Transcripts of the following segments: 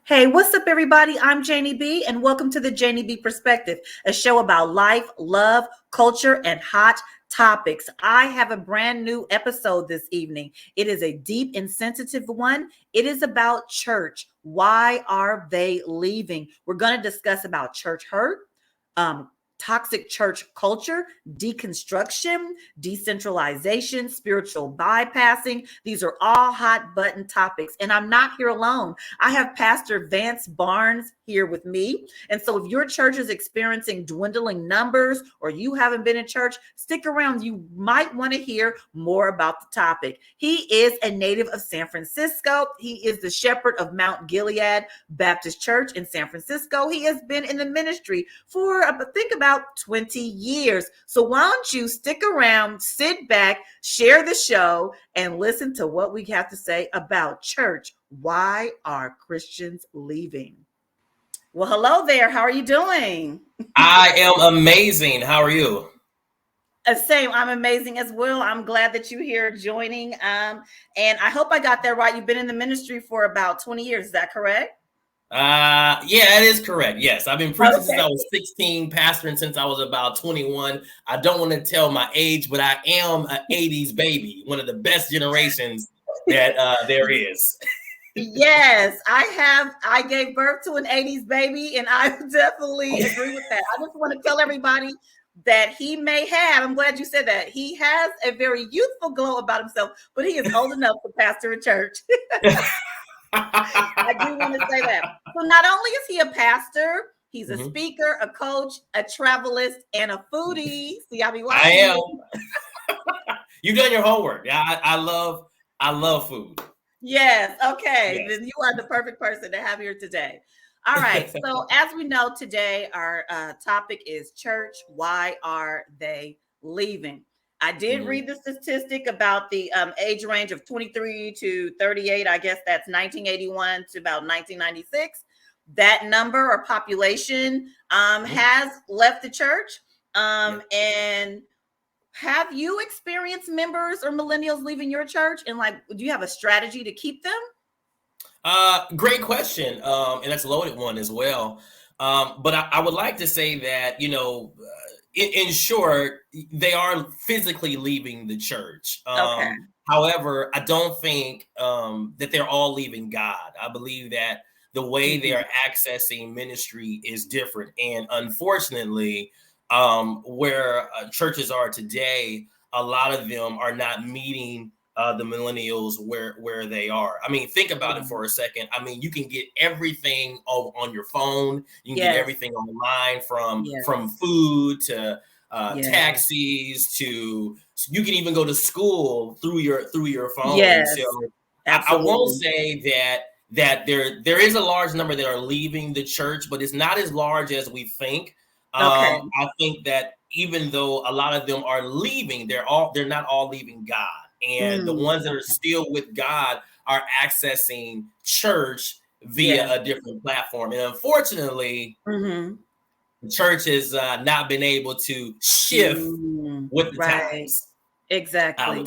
Hey, what's up, everybody? I'm Janie B, and welcome to the Janie B Perspective, a show about life, love, culture, and hot topics. I have a brand new episode this evening. It is a deep and sensitive one. It is about church. Why are they leaving? We're going to discuss about church hurt, toxic church culture, deconstruction, decentralization, spiritual bypassing. These are all hot button topics. And I'm not here alone. I have Pastor Vance Barnes here with me. And so if your church is experiencing dwindling numbers or you haven't been in church, stick around. You might want to hear more about the topic. He is a native of San Francisco. He is the shepherd of Mount Gilead Baptist Church in San Francisco. He has been in the ministry for, think about 20 years. So why don't you stick around, sit back, share the show, and listen to what we have to say about church. Why are Christians leaving? Well, hello there. How are you doing? I am amazing. How are you? Same. I'm amazing as well. I'm glad that you're here joining. And I hope I got that right. You've been in the ministry for about 20 years. Is that correct? Yeah, it is correct. Yes, I've been preaching since I was 16, pastoring since I was about 21. I don't want to tell my age, but I am an 80s baby, one of the best generations that there is. Yes, I gave birth to an 80s baby, and I definitely agree with that. I just want to tell everybody that he may have, I'm glad you said that, he has a very youthful glow about himself, but he is old enough to pastor a church. I do want to say that. So not only is he a pastor, he's a speaker, a coach, a travelist, and a foodie. See, I be watching. I am. You've done your homework. Yeah, I love food. Yes. Okay. Yes. Then you are the perfect person to have here today. All right. So as we know today, our topic is church. Why are they leaving? I did read the statistic about the age range of 23 to 38. I guess that's 1981 to about 1996. That number or population has left the church. And have you experienced members or millennials leaving your church? And do you have a strategy to keep them? Great question. And that's a loaded one as well. But I would like to say that, in short, they are physically leaving the church. Okay. However, I don't think that they're all leaving God. I believe that the way they are accessing ministry is different. And unfortunately, where churches are today, a lot of them are not meeting the millennials where they are. I mean, think about it for a second. I mean, you can get everything on your phone. You can get everything online from food to taxis to you can even go to school through your phone. Yes, so I won't say that there is a large number that are leaving the church, but it's not as large as we think. I think that even though a lot of them are leaving, they're not all leaving God. And the ones that are still with God are accessing church via a different platform. And unfortunately, the church has not been able to shift with the times. Exactly.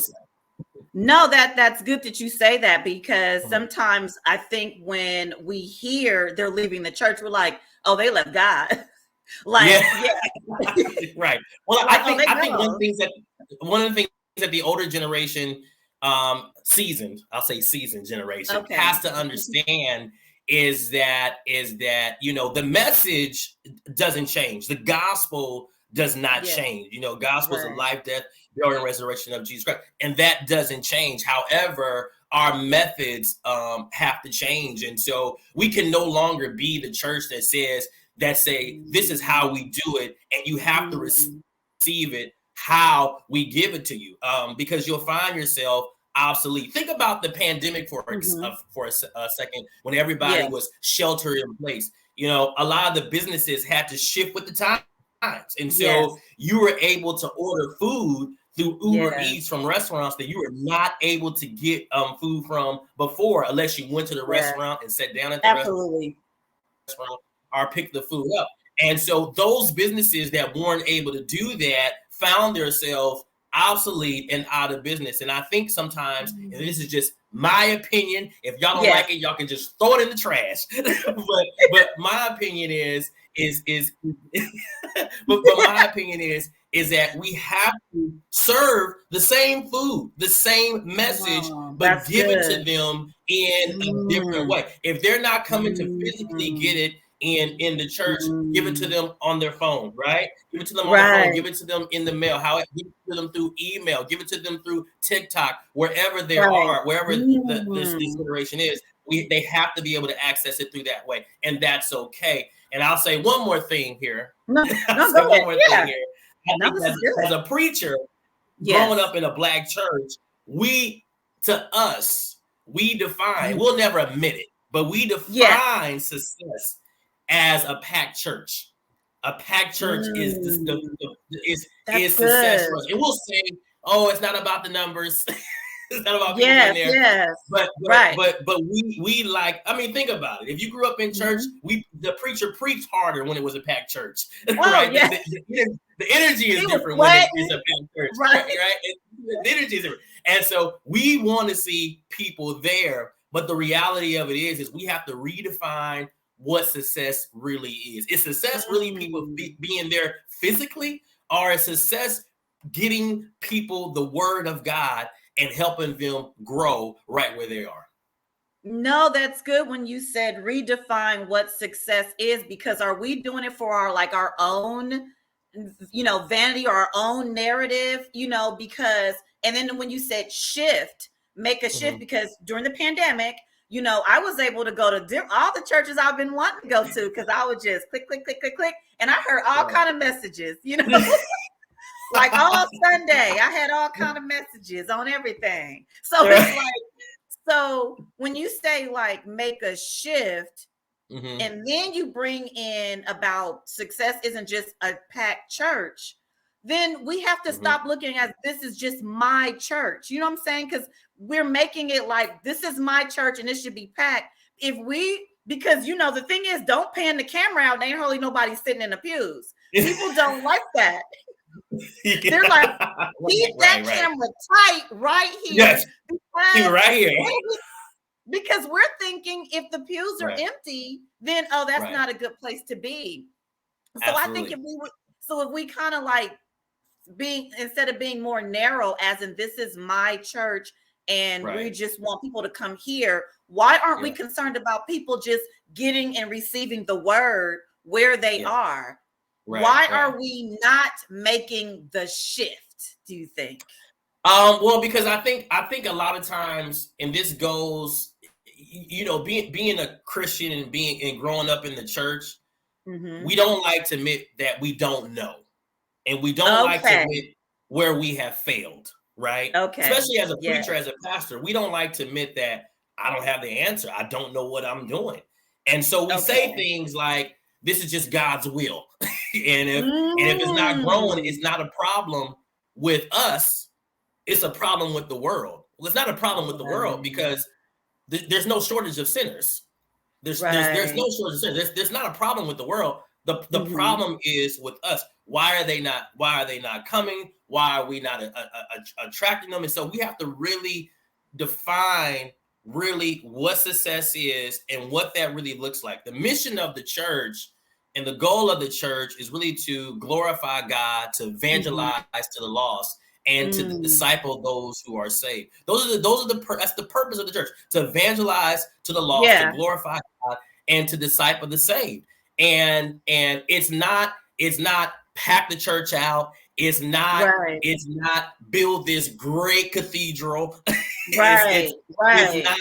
No, that's good that you say that, because sometimes I think when we hear they're leaving the church, we're like, oh, they left God. Right. Well, I think one of the things that the older generation, seasoned generation has to understand is that the message doesn't change. The gospel does not Yeah. change. Gospel is the Right. life, death, burial, and resurrection of Jesus Christ, and that doesn't change. However, our methods have to change, and so we can no longer be the church that say this is how we do it, and you have to receive it how we give it to you, because you'll find yourself obsolete. Think about the pandemic for a second, when everybody was sheltered in place. A lot of the businesses had to shift with the times. And so you were able to order food through Uber Eats from restaurants that you were not able to get food from before, unless you went to the restaurant and sat down at the restaurant or picked the food up. And so those businesses that weren't able to do that found themselves obsolete and out of business. And I think sometimes, and this is just my opinion, if y'all don't like it, y'all can just throw it in the trash. but my opinion is but my opinion is that we have to serve the same food, the same message, but give it to them in a different way. If they're not coming to physically get it in the church, give it to them on their phone, right? Give it to them on their phone, give it to them in the mail, give it to them through email, give it to them through TikTok, wherever they are, wherever this iteration is, they have to be able to access it through that way. And that's okay. And I'll say one more thing here. Thing here. I think as a preacher, growing up in a Black church, we define, we'll never admit it, but we define success as a packed church. A packed church is success for us. And we'll say, oh, it's not about the numbers. It's not about people in there. But we like, I mean, think about it. If you grew up in church, the preacher preached harder when it was a packed church. Right? The energy is different when it's a packed church. Right? The energy is different. And so we want to see people there. But the reality of it is we have to redefine what success really is. Is success really people being there physically, or is success getting people the word of God and helping them grow right where they are? No, that's good when you said redefine what success is, because are we doing it for our own, vanity or our own narrative, because, and then when you said make a shift, because during the pandemic, I was able to go to all the churches I've been wanting to go to, because I would just click, and I heard all kind of messages, like all Sunday, I had all kind of messages on everything. So it's like, so when you say make a shift, and then you bring in about success isn't just a packed church, then we have to stop looking at this is just my church. You know what I'm saying? Because we're making it like this is my church and it should be packed. Because the thing is, don't pan the camera out. Ain't hardly nobody sitting in the pews. People don't like that. They're like, keep that camera tight right here. Yes, right here. Because we're thinking if the pews are empty, then that's not a good place to be. So I think if we kind of instead of being more narrow, as in this is my church and we just want people to come here, why aren't we concerned about people just getting and receiving the word where they are? Why are we not making the shift, do you think? Well, because I think a lot of times, and this goes, being a Christian and growing up in the church, we don't like to admit that we don't know. And we don't like to admit where we have failed, right? Okay. Especially as a preacher, as a pastor, we don't like to admit that I don't have the answer. I don't know what I'm doing. And so we say things like, this is just God's will. and if it's not growing, it's not a problem with us. It's a problem with the world. Well, it's not a problem with the world because there's no shortage of sinners. There's no shortage of sinners. There's not a problem with the world. The problem is with us. Why are they not coming? Why are we not attracting them? And so we have to really define what success is and what that really looks like. The mission of the church and the goal of the church is really to glorify God, to evangelize to the lost, and to disciple those who are saved. That's the purpose of the church, to evangelize to the lost, to glorify God, and to disciple the saved. And it's not pack the church out. Right. It's not build this great cathedral. Right. It's Right. not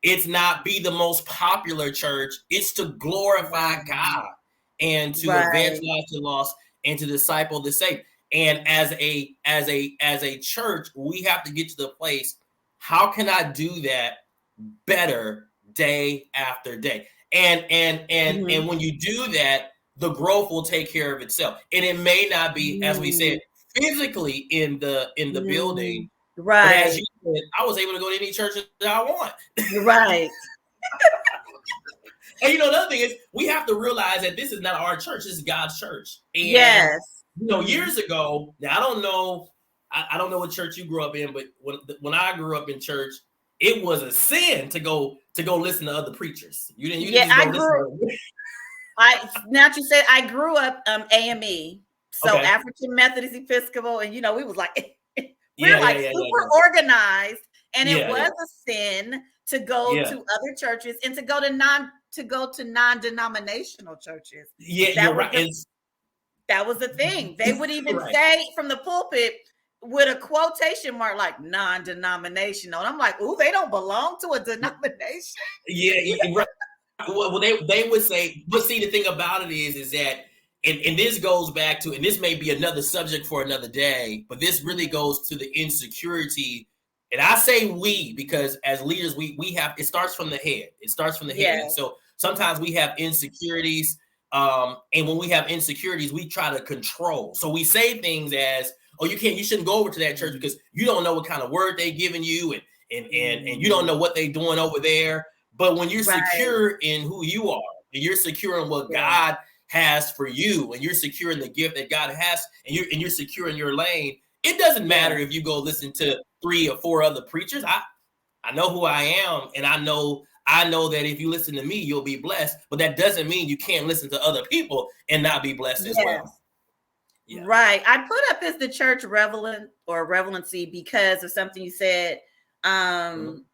it's not be the most popular church. It's to glorify God and to Right. evangelize the lost and to disciple the saved. And as a church, we have to get to the place. How can I do that better day after day? And Mhm. when you do that, the growth will take care of itself. And it may not be, as we said, Mm, physically in the building, mm, but as right. you said, I was able to go to any church that I want. Right. And another thing is we have to realize that this is not our church, this is God's church. And Yes. Mhm. years ago, now I don't know what church you grew up in, but when I grew up in church, it was a sin to go listen to other preachers. You didn't Yeah, just go listen to now that you said, I grew up AME, so Okay. African Methodist Episcopal, and we was like we're Yeah, yeah, like yeah, super yeah, organized, and it yeah. was Yeah, a sin to go yeah. to other churches and to go to non-denominational churches. Yeah, That you're was right. the that was the thing. They would even Right. say from the pulpit with a quotation mark like non-denominational. And I'm like, ooh, they don't belong to a denomination. Yeah, right. Well, they would say, but see, the thing about it is that, and this goes back to, and this may be another subject for another day, but this really Mhm. goes to the insecurity. And I say we because as leaders, we have, it starts from the head. It starts from the head, and Yes, so sometimes we have insecurities. And when we have insecurities, we try to control. So we say things as, "Oh, you shouldn't go over to that church because you don't know what kind of word they giving you, and you don't Mhm. know what they doing over there." But when you're Right. secure in who you are, and you're secure in what Yeah. God has for you, and you're secure in the gift that God has, and you're secure in your lane, it doesn't Yeah. matter if you go listen to 3 or 4 other preachers. I know who I am, and I know that if you listen to me, you'll be blessed. But that doesn't mean you can't listen to other people and not be blessed as well. Yes. Yeah. Right. I put up as the church relevant or relevancy because of something you said Mhm. um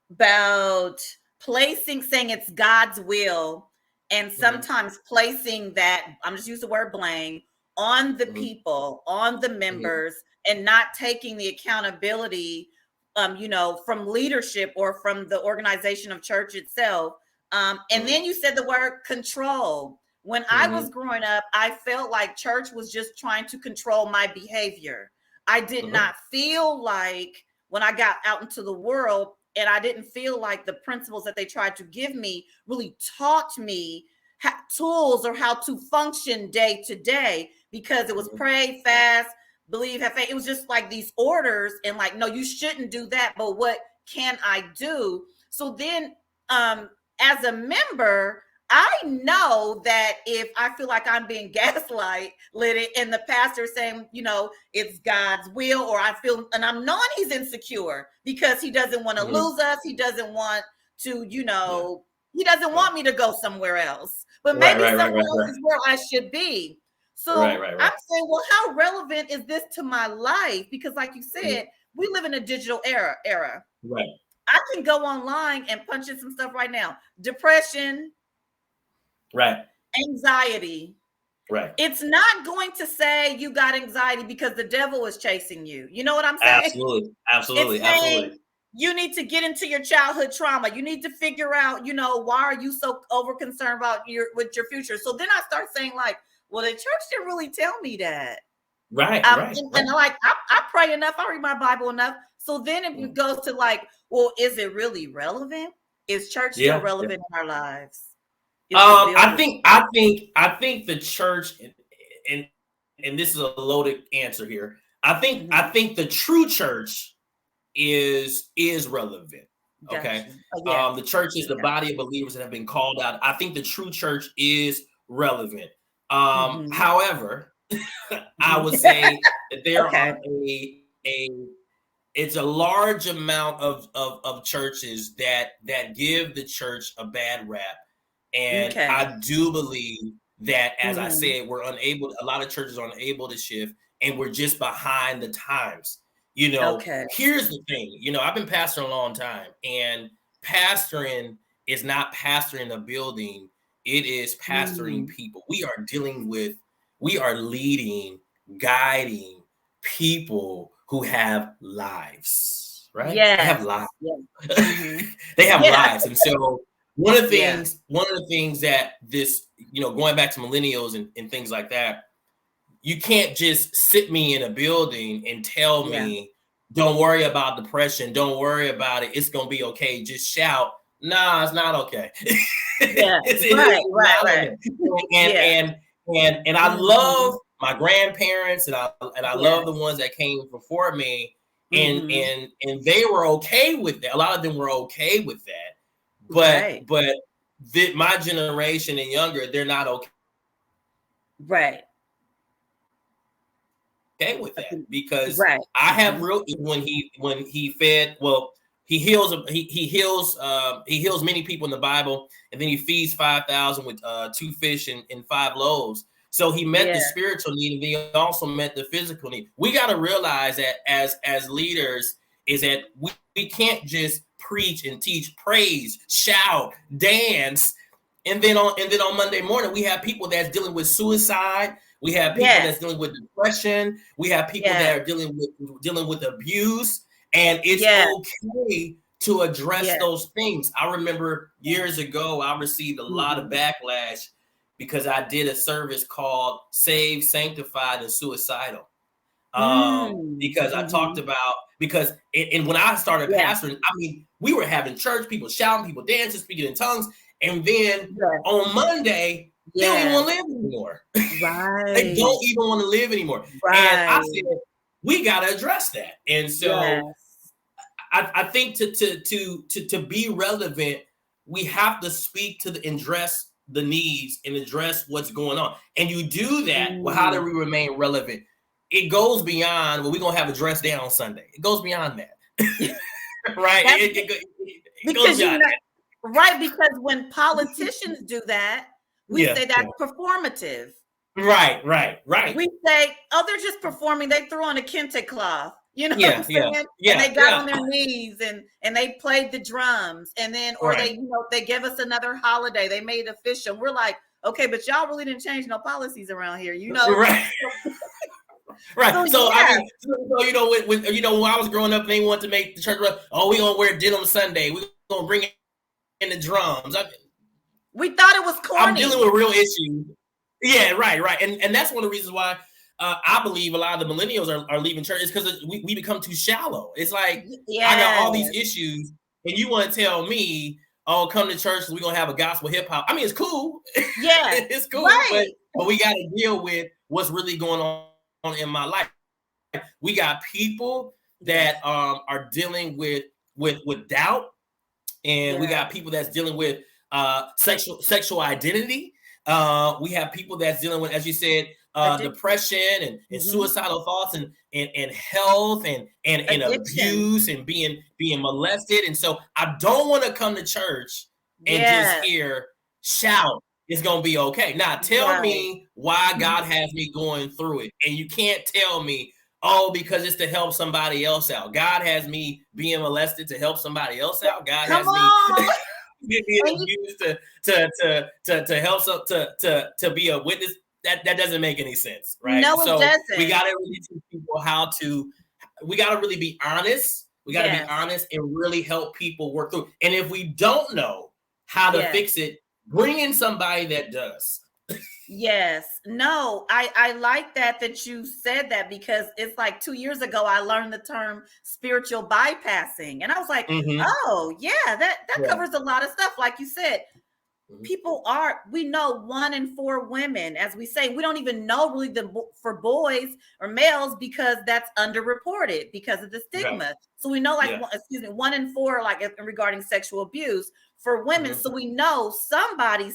about saying it's God's will, and Mhm. sometimes placing that, I'm just using the word blame, on the Mhm. people, on the Mhm. members, and not taking the accountability, from leadership or from the organization of church itself. And Mhm. then you said the word control. When I was Mhm. growing up, I felt like church was just trying to control my behavior. I did Mhm. not feel like when I got out into the world, and I didn't feel like the principles that they tried to give me really taught me tools or how to function day to day, because it was Mhm. pray, fast, believe, have faith. It was just like these orders, and like, no, you shouldn't do that, but what can I do? So then, um, as a member, I know that if I feel like I'm being gaslight lit, and the pastor saying, it's God's will, or I feel, and I'm knowing he's insecure because he doesn't want to Mhm. lose us. He doesn't want to, Yeah. he doesn't Right. want me to go somewhere else, but Right. maybe Right. Right. somewhere Right. else Right. is where I should be. Right. So Right. I'm Right. saying, well, how relevant is this to my life? Because, like you Mhm. said, we live in a digital era. Right. I can go online and punch in some stuff right now. Depression, Right. anxiety. Right. It's not going to say you got anxiety because the devil is chasing you. You know what I'm saying? Absolutely. It's Absolutely. Absolutely. saying you need to get into your childhood trauma. You need to figure out, why are you so over concerned about your future? So then I start saying, like, well, the church didn't really tell me that. Right. Right. And Right. like, I pray enough, I read my Bible enough. So then if it Mhm. goes to like, well, is it really relevant? Is church still Yeah. Yeah. relevant in our lives? Is the I building? think I think I think the church, and and this is a loaded answer here. I Mhm. think the true church is relevant. Okay. Gotcha. Oh, yes. The church is the Yeah. body of believers that have been called out. I think the true church is relevant. Mhm. However, I Mhm. would say that there Okay. are a it's a large amount of churches that give the church a bad rap. And Okay. I do believe that, as I Mhm. said, a lot of churches are unable to shift, and we're just behind the times. Okay. Here's the thing, I've been pastoring a long time, and pastoring is not pastoring a building, it is pastoring Mm. people. we are leading, guiding people who have lives, right? They have Yes. lives. Yeah. Mm-hmm. They have Yeah. lives. And so one of the Yeah. things that this, going back to millennials and things like that, you can't just sit me in a building and tell Yeah. me, don't worry about depression, don't worry about it, it's gonna be okay, just shout. Nah, it's not okay. Yeah. It Right. is Right. not Right. okay. Yeah. And I Mm-hmm. love my grandparents, and I Yeah. love the ones that came before me, and Mm-hmm. and they were okay with that. A lot of them were okay with that, Right. but my generation and younger, they're not Right. okay with that, because Right. I have Mm-hmm. real when he fed, well, he heals many people in the Bible, and then he feeds 5,000 with 2 fish and 5 loaves. So he met Yeah. the spiritual need, and he also met the physical need. We got to realize that as leaders is that we can't just preach and teach, praise, shout, dance, and then on Monday morning we have people that's dealing with suicide. We have people Yes. that's dealing with depression. We have people Yes. that are dealing with abuse, and it's Yes. okay to address Yes. those things. I remember years ago, I received a lot of Mm-hmm. backlash because I did a service called "Saved, Sanctified, and Suicidal." Because I talked Mm-hmm. about, and when I started Yeah. pastoring, I mean, we were having church, people shouting, people dancing, speaking in tongues, and then Yes. on Monday, they don't even Yes. want to live anymore. They Right. don't even want to live anymore. And I Right. said, we got to address that. And so Yes. I think to be relevant, we have to speak to and address the needs and address what's going on. And you do that. Well, how do Mm. we remain relevant? It goes beyond, well, we're gonna have a dress day on Sunday. It goes beyond that. Right? That's It goes because beyond that. right, because when politicians do that, we Yeah, say yeah. that's performative. Right. We say, oh, they're just performing. They threw on a kente cloth. You know what I'm Yeah, yeah, saying? And yeah, they got yeah. on their knees and they played the drums. And then, or Right. they give us another holiday. They made it official. We're like, okay, but y'all really didn't change no policies around here, you know? Right. Right. So I Yeah. mean, when when I was growing up, and they wanted to make the church, oh, we gonna wear denim Sunday. We gonna bring in the drums. We thought it was I'm corny. dealing with real issues. Yeah, right. And that's one of the reasons why I believe a lot of the millennials are leaving church, is because we become too shallow. It's like, I got Yeah. all these issues, and you want to tell me, oh, come to church, we're gonna have a gospel hip hop. I mean, it's cool. Yeah. It's cool, Right. but we got to deal with what's really going on in my life. We got people that are dealing with doubt, and we Yeah. got people that's dealing with sexual identity. We have people that's dealing with, as you said, Addiction. depression and Mhm. suicidal thoughts, and health, and Addiction. abuse, and being molested. And so I don't want to come to church and just Yes. hear shout, it's gonna be okay. Now tell Right. me why Mhm. God has me going through it. And you can't tell me, oh, because it's to help somebody else out. God has me being molested to help somebody else out. God Come has me on. being And abused to help to be a witness. That doesn't make any sense, right? no, it So we doesn't. gotta really teach people how to. We gotta really be honest. We gotta be Yes. honest and really help people work through. And if we don't know how to Yes. fix it, bring in somebody that does. Yes. No, I like that you said that, because it's like 2 years ago I learned the term spiritual bypassing. And I was like, Mm-hmm. oh yeah, that Yeah. covers a lot of stuff. Like you said, Mm-hmm. we know 1 in 4 women, as we say, we don't even know really for boys or males, because that's underreported because of the Right. stigma. So we know, like, Yeah. 1 in 4, like regarding sexual abuse for women. Mm-hmm. So we know somebody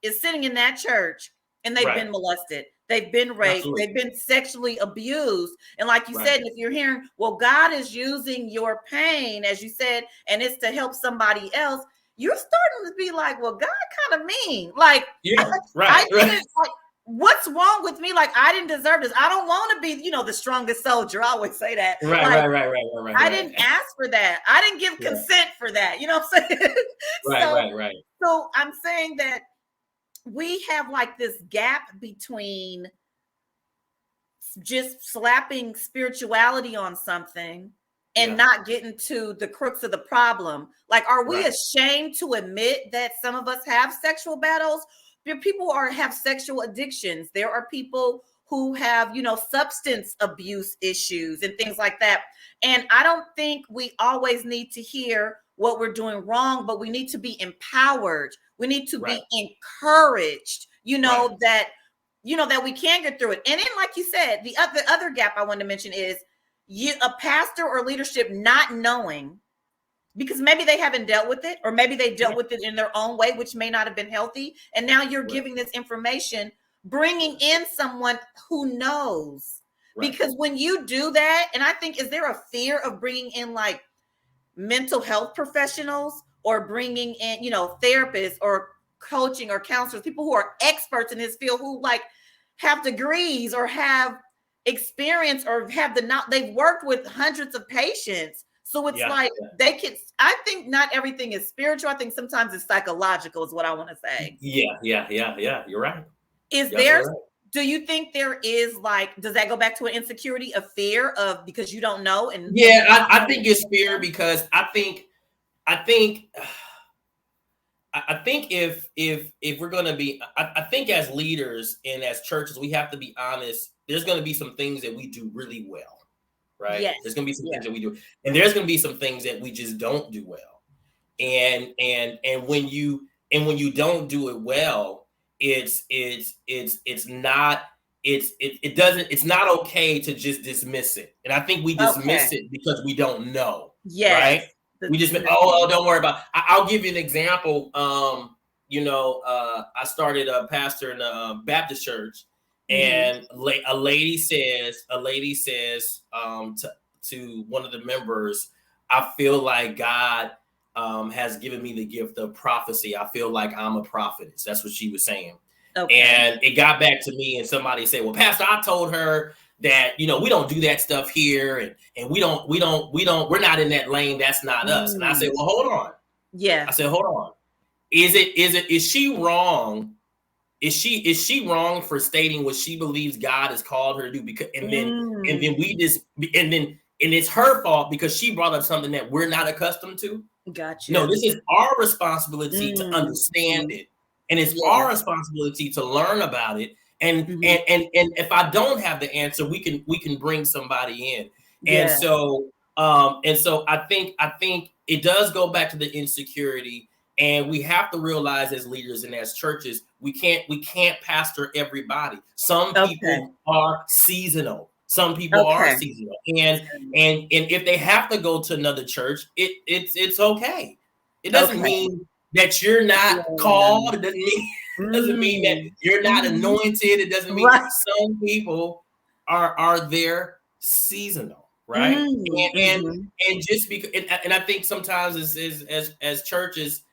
is sitting in that church and they've Right. been molested, they've been raped, Absolutely. they've been sexually abused. And like you Right. said, if you're hearing, well, God is using your pain, as you said, and it's to help somebody else, you're starting to be like, well, God kind of mean. Like, Yeah. I Right. didn't, like, what's wrong with me? Like, I didn't deserve this. I don't want to be, the strongest soldier. I always say that. Right. Like, Right. I didn't ask for that. I didn't give Yeah. consent for that. You know what I'm saying? So, Right. so I'm saying that we have like this gap between just slapping spirituality on something and not getting to the crux of the problem. Like, are we ashamed to admit that some of us have sexual battles? People have sexual addictions. There are people who have, substance abuse issues and things like that. And I don't think we always need to hear what we're doing wrong, but we need to be empowered. We need to be encouraged, that that we can get through it. And then, like you said, the other gap I want to mention is a pastor or leadership not knowing, because maybe they haven't dealt with it, or maybe they dealt with it in their own way, which may not have been healthy. And now you're giving this information, bringing in someone who knows. Because when you do that, and I think, is there a fear of bringing in like mental health professionals, or bringing in, therapists or coaching or counselors, people who are experts in this field, who like have degrees or have experience or they've worked with hundreds of patients. So it's they can, I think not everything is spiritual. I think sometimes it's psychological is what I want to say. Yeah. You're right. Do you think there is does that go back to an insecurity, a fear of, because you don't know? And I think it's fear, because I think if we're going to be, I think as leaders and as churches, we have to be honest. There's going to be some things that we do really well, right? Yes. There's going to be some things that we do, and there's going to be some things that we just don't do well. And when you don't do it well, it's not okay to just dismiss it. And I think we dismiss it because we don't know. Right? We just don't worry about it. I'll give you an example. I started a pastor in a Baptist church, and a lady says to one of the members, I feel like God has given me the gift of prophecy. I feel like I'm a prophetess. That's what she was saying. Okay. And it got back to me, and somebody said, well, Pastor, I told her that, we don't do that stuff here. And we're not in that lane. That's not us. And I said, well, hold on. Yeah. I said, hold on. Is she wrong? Is she wrong for stating what she believes God has called her to do? Because, and it's her fault because she brought up something that we're not accustomed to. Gotcha. No, this is our responsibility to understand it. And it's our responsibility to learn about it. And if I don't have the answer, we can bring somebody in. And so I think it does go back to the insecurity, and we have to realize as leaders and as churches, we can't pastor everybody. Some people are seasonal. Some people are seasonal, and if they have to go to another church, it's okay. It doesn't mean that you're not called. It doesn't mean that you're not anointed. It doesn't mean some people are there seasonal, right? And just because, and I think sometimes as churches,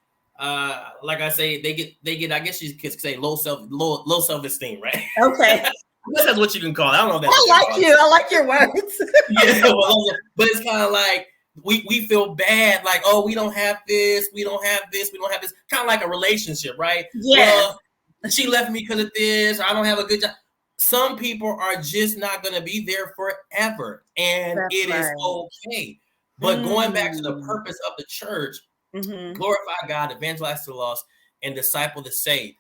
like I say, they get I guess you could say low self-esteem, right? Okay. I guess that's what you can call it. I don't know if that's I like your words. But it's kind of like we feel bad, like, oh, we don't have this, we don't have this. Kind of like a relationship, right? Yeah. Well, she left me because of this. I don't have a good job. Some people are just not going to be there forever, and it is okay. But going back to the purpose of the church, glorify God, evangelize to the lost, and disciple the saved.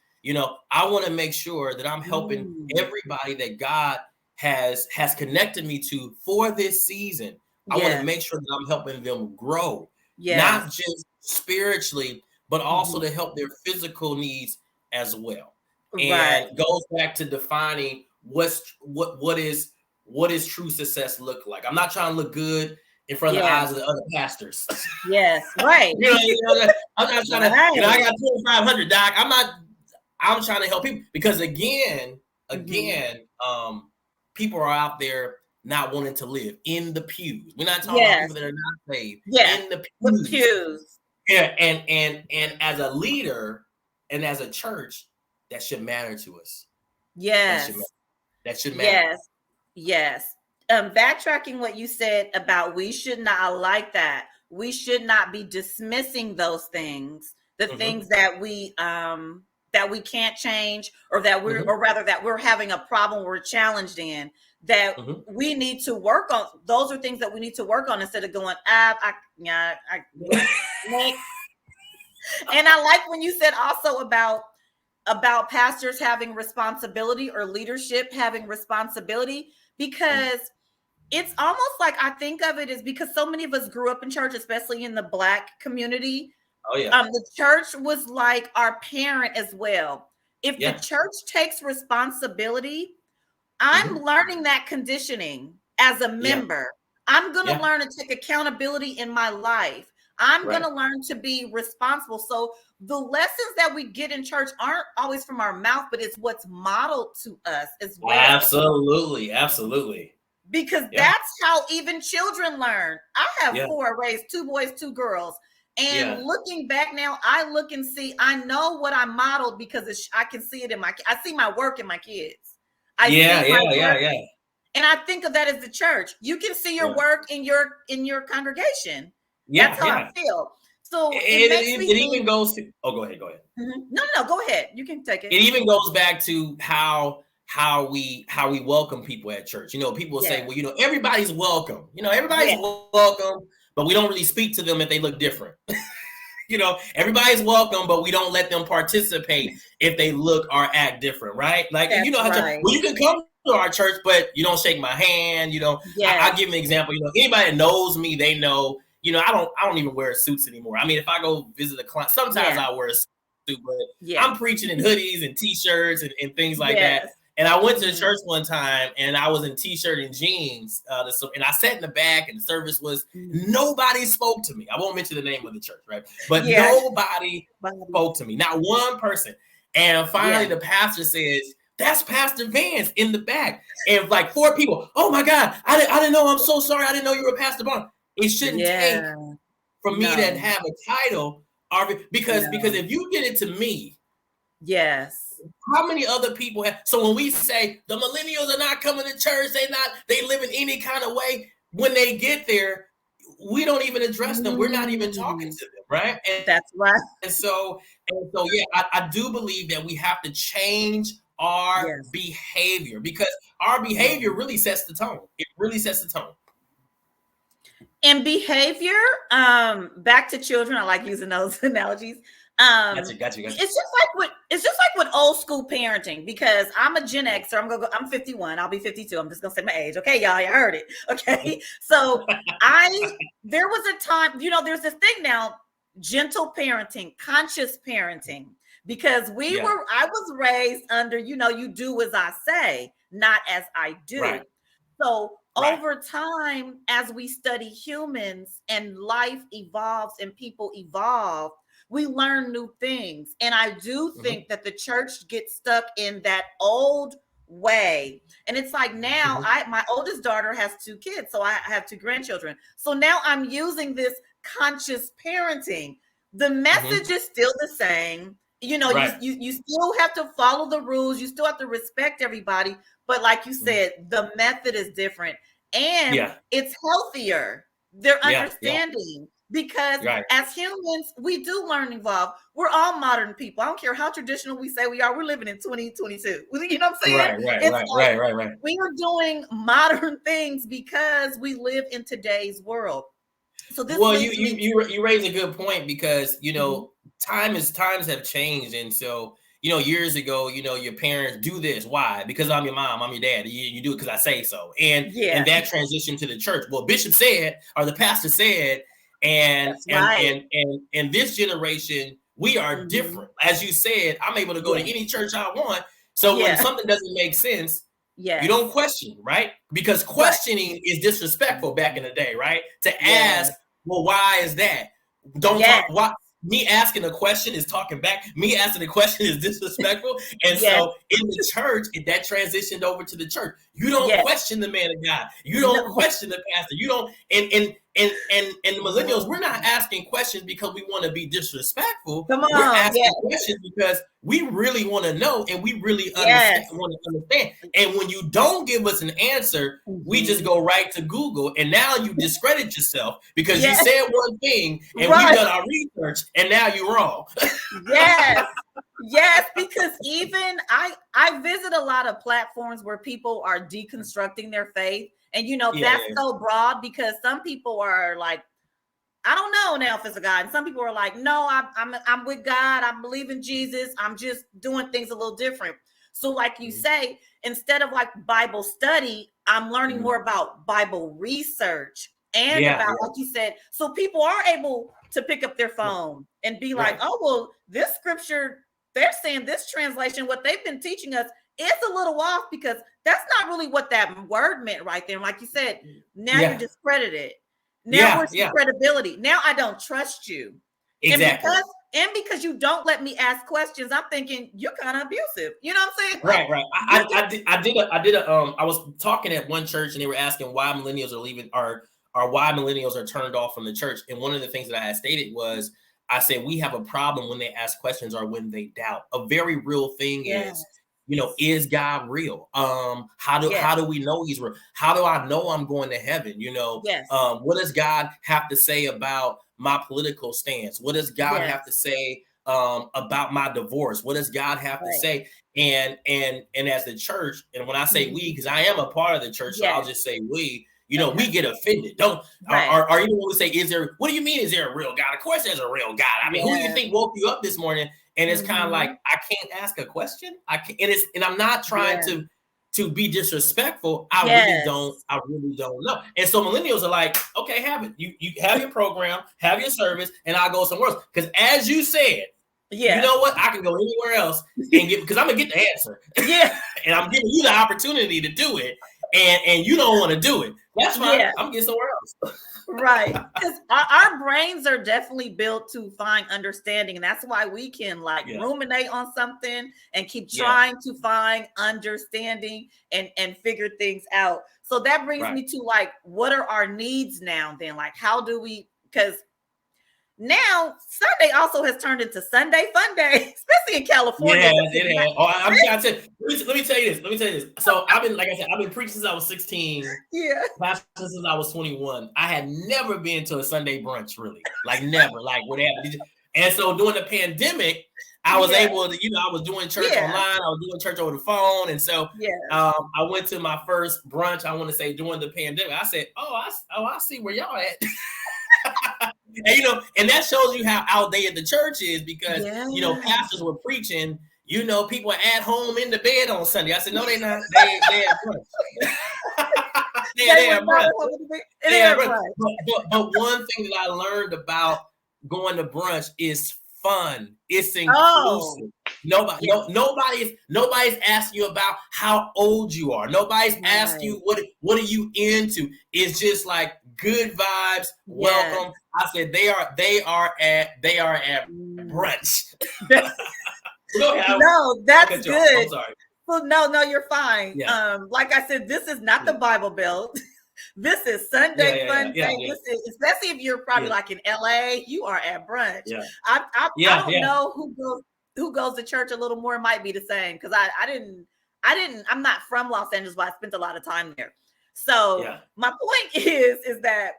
I want to make sure that I'm helping everybody that God has connected me to for this season. I want to make sure that I'm helping them grow, not just spiritually, but also to help their physical needs as well. And it goes back to defining what is true success look like. I'm not trying to look good in front of the eyes of the other pastors. Yes, right. I'm not trying to. I got 2,500, doc. I'm trying to help people, because again, people are out there not wanting to live in the pews. We're not talking about people that are not saved. In the pews. Yeah, and as a leader and as a church, that should matter to us. Yes. That should matter. Yes. Backtracking what you said about we should not be dismissing those things, the things that we can't change, or that we're having a problem we're challenged in. that Mhm. we need to work on. Those are things that we need to work on instead of going, next. And I like when you said also about pastors having responsibility or leadership having responsibility, because it's almost like I think of it as, because so many of us grew up in church, especially in the Black community. Oh yeah. The church was like our parent as well. If the Yeah. church takes responsibility, I'm Mhm. learning that conditioning as a Yeah. member. I'm going to Yeah. learn to take accountability in my life. I'm going Right. to learn to be responsible. So the lessons that we get in church aren't always from our mouth, but it's what's modeled to us as well. Absolutely. Absolutely. Because Yeah. that's how even children learn. I have Yeah. 4, raised 2 boys, 2 girls. And Yeah. looking back now, I look and see, I know what I modeled because I can see it in I see my work in my kids. I Yeah. see my Yeah. Yeah. work. Yeah. And I think of that as the church. You can see your Yeah. work in your congregation. That's Yeah. how I Yeah. feel. So it makes It me even think. goes to. Oh, go ahead. Go ahead. No, go ahead. You can take It it. even goes back to how we welcome people at church. People say, Yes. well, everybody's welcome. Everybody's Yes. welcome, but we don't really speak to them if they look different. Everybody's welcome, but we don't let them participate if they look or act different, right? Like, and That's how right. well, you can come to our church, but you don't shake my hand. I'll Yes. give an example. Anybody that knows me, they know. I don't even wear suits anymore. I mean, if I go visit a client, sometimes Yeah. I wear a suit, but Yeah. I'm preaching in hoodies and t-shirts and things like that. Yes. And I went to the church one time, and I was in t-shirt and jeans, and I sat in the back, and the service was nobody spoke to me. I won't mention the name of the church, right? But Yeah. nobody spoke to me, not one person. And finally, the pastor says, "That's Pastor Vance in the back," and like 4 people. Oh my God, I didn't know. I'm so sorry. I didn't know you were Pastor Barnes. It shouldn't take for me to have a title, because if you did it to me. Yes. How many other people have? So when we say the millennials are not coming to church, they live in any kind of way. When they get there, we don't even address them. We're not even talking to them, right? That's right. And so yeah, I do believe that we have to change our behavior, because our behavior really sets the tone. It really sets the tone. And behavior, back to children, I like using those analogies. Gotcha. It's just like with old school parenting, because I'm a Gen Xer. I'm 51. I'll be 52. I'm just gonna say my age. Okay, y'all, you heard it. Okay. So there was a time, there's this thing now, gentle parenting, conscious parenting, because I was raised under, you do as I say, not as I do. Right. So over time, as we study humans and life evolves and people evolve, we learn new things. And I do think that the church gets stuck in that old way. And it's like now my oldest daughter has 2 kids, so I have 2 grandchildren. So now I'm using this conscious parenting. The message is still the same. You still have to follow the rules. You still have to respect everybody. But like you said, the method is different, and it's healthier. They're understanding. Because as humans, we do learn and evolve. We're all modern people. I don't care how traditional we say we are. We're living in 2022. You know what I'm saying? Right. We are doing modern things because we live in today's world. So this you raise a good point, because times have changed, and so years ago, your parents do this. Why? Because I'm your mom, I'm your dad. You do it because I say so. And that transition to the church. Well, Bishop said, or the pastor said. And this generation, we are different. As you said, I'm able to go to any church I want. So when something doesn't make sense, you don't question, right? Because questioning is disrespectful back in the day, right? To ask, well, why is that? Don't talk. Why? Me asking a question is talking back. Me asking a question is disrespectful. And so in the church, that transitioned over to the church. You don't question the man of God. You don't question the pastor. You don't. And And millennials, we're not asking questions because we want to be disrespectful. Come We're on. asking questions because we really want to know and we really Yes. want to understand. And when you don't give us an answer, we just go right to Google, and now you discredit yourself because you said one thing and we've done our research, and now you're wrong. Yes. Yes, because even I visit a lot of platforms where people are deconstructing their faith. And that's so broad because some people are like, I don't know now if it's a God. And some people are like, no, I'm with God. I believe in Jesus. I'm just doing things a little different. So like you say, instead of like Bible study, I'm learning more about Bible research and about, like you said, so people are able to pick up their phone and be like, oh, well, this scripture, they're saying this translation, what they've been teaching us, it's a little off because that's not really what that word meant right there. And like you said, now you're discredited. Now where's your credibility? Now I don't trust you. Exactly. And because you don't let me ask questions, I'm thinking you're kind of abusive. You know what I'm saying? Like, right. I was talking at one church and they were asking why millennials are leaving or why millennials are turned off from the church. And one of the things that I had stated was, I said, we have a problem when they ask questions or when they doubt. A very real thing is, is God real? How do we know he's real? How do I know I'm going to heaven? What does God have to say about my political stance? What does God have to say about my divorce? What does God have to say? And as the church, and when I say we, because I am a part of the church, so I'll just say we. We get offended. Or even when we say, what do you mean? Is there a real God? Of course there's a real God. I mean, who do you think woke you up this morning? And it's kind of like, I can't ask a question. I can't, and I'm not trying to be disrespectful. I really don't know. And so millennials are like, okay, have it. You have your program, have your service, and I'll go somewhere else. Because as you said, you know what? I can go anywhere else and because I'm gonna get the answer. And I'm giving you the opportunity to do it. And you don't want to do it. That's fine. I'm getting somewhere else. Right. Because our brains are definitely built to find understanding. And that's why we can ruminate on something and keep trying to find understanding and figure things out. So that brings me to what are our needs now then? Like, how do we, because now Sunday also has turned into Sunday Fun Day, especially in California. Yeah, it has. Oh, I'm trying to let me tell you this. So I've been preaching since I was 16. Yeah. Pastor since I was 21. I had never been to a Sunday brunch, really. Like never. Like whatever. And so during the pandemic, I was able to, I was doing church online. I was doing church over the phone. And so I went to my first brunch, I want to say during the pandemic. I said, I see where y'all at. And that shows you how outdated the church is because, pastors were preaching, people are at home in the bed on Sunday. I said, no, they're not. They at brunch. they at brunch. But one thing that I learned about going to brunch is fun. It's inclusive. Nobody's asking you about how old you are. Nobody's asking you what are you into. It's just like good vibes. Welcome. I said they are at brunch. No, that's good. I'm sorry. Well, no, you're fine. Like I said, this is not the Bible Belt. This is Sunday Fun Day. This is, especially if you're probably like in LA, you are at brunch. I don't know who goes to church a little more. It might be the same because I'm not from Los Angeles, but I spent a lot of time there. So my point is that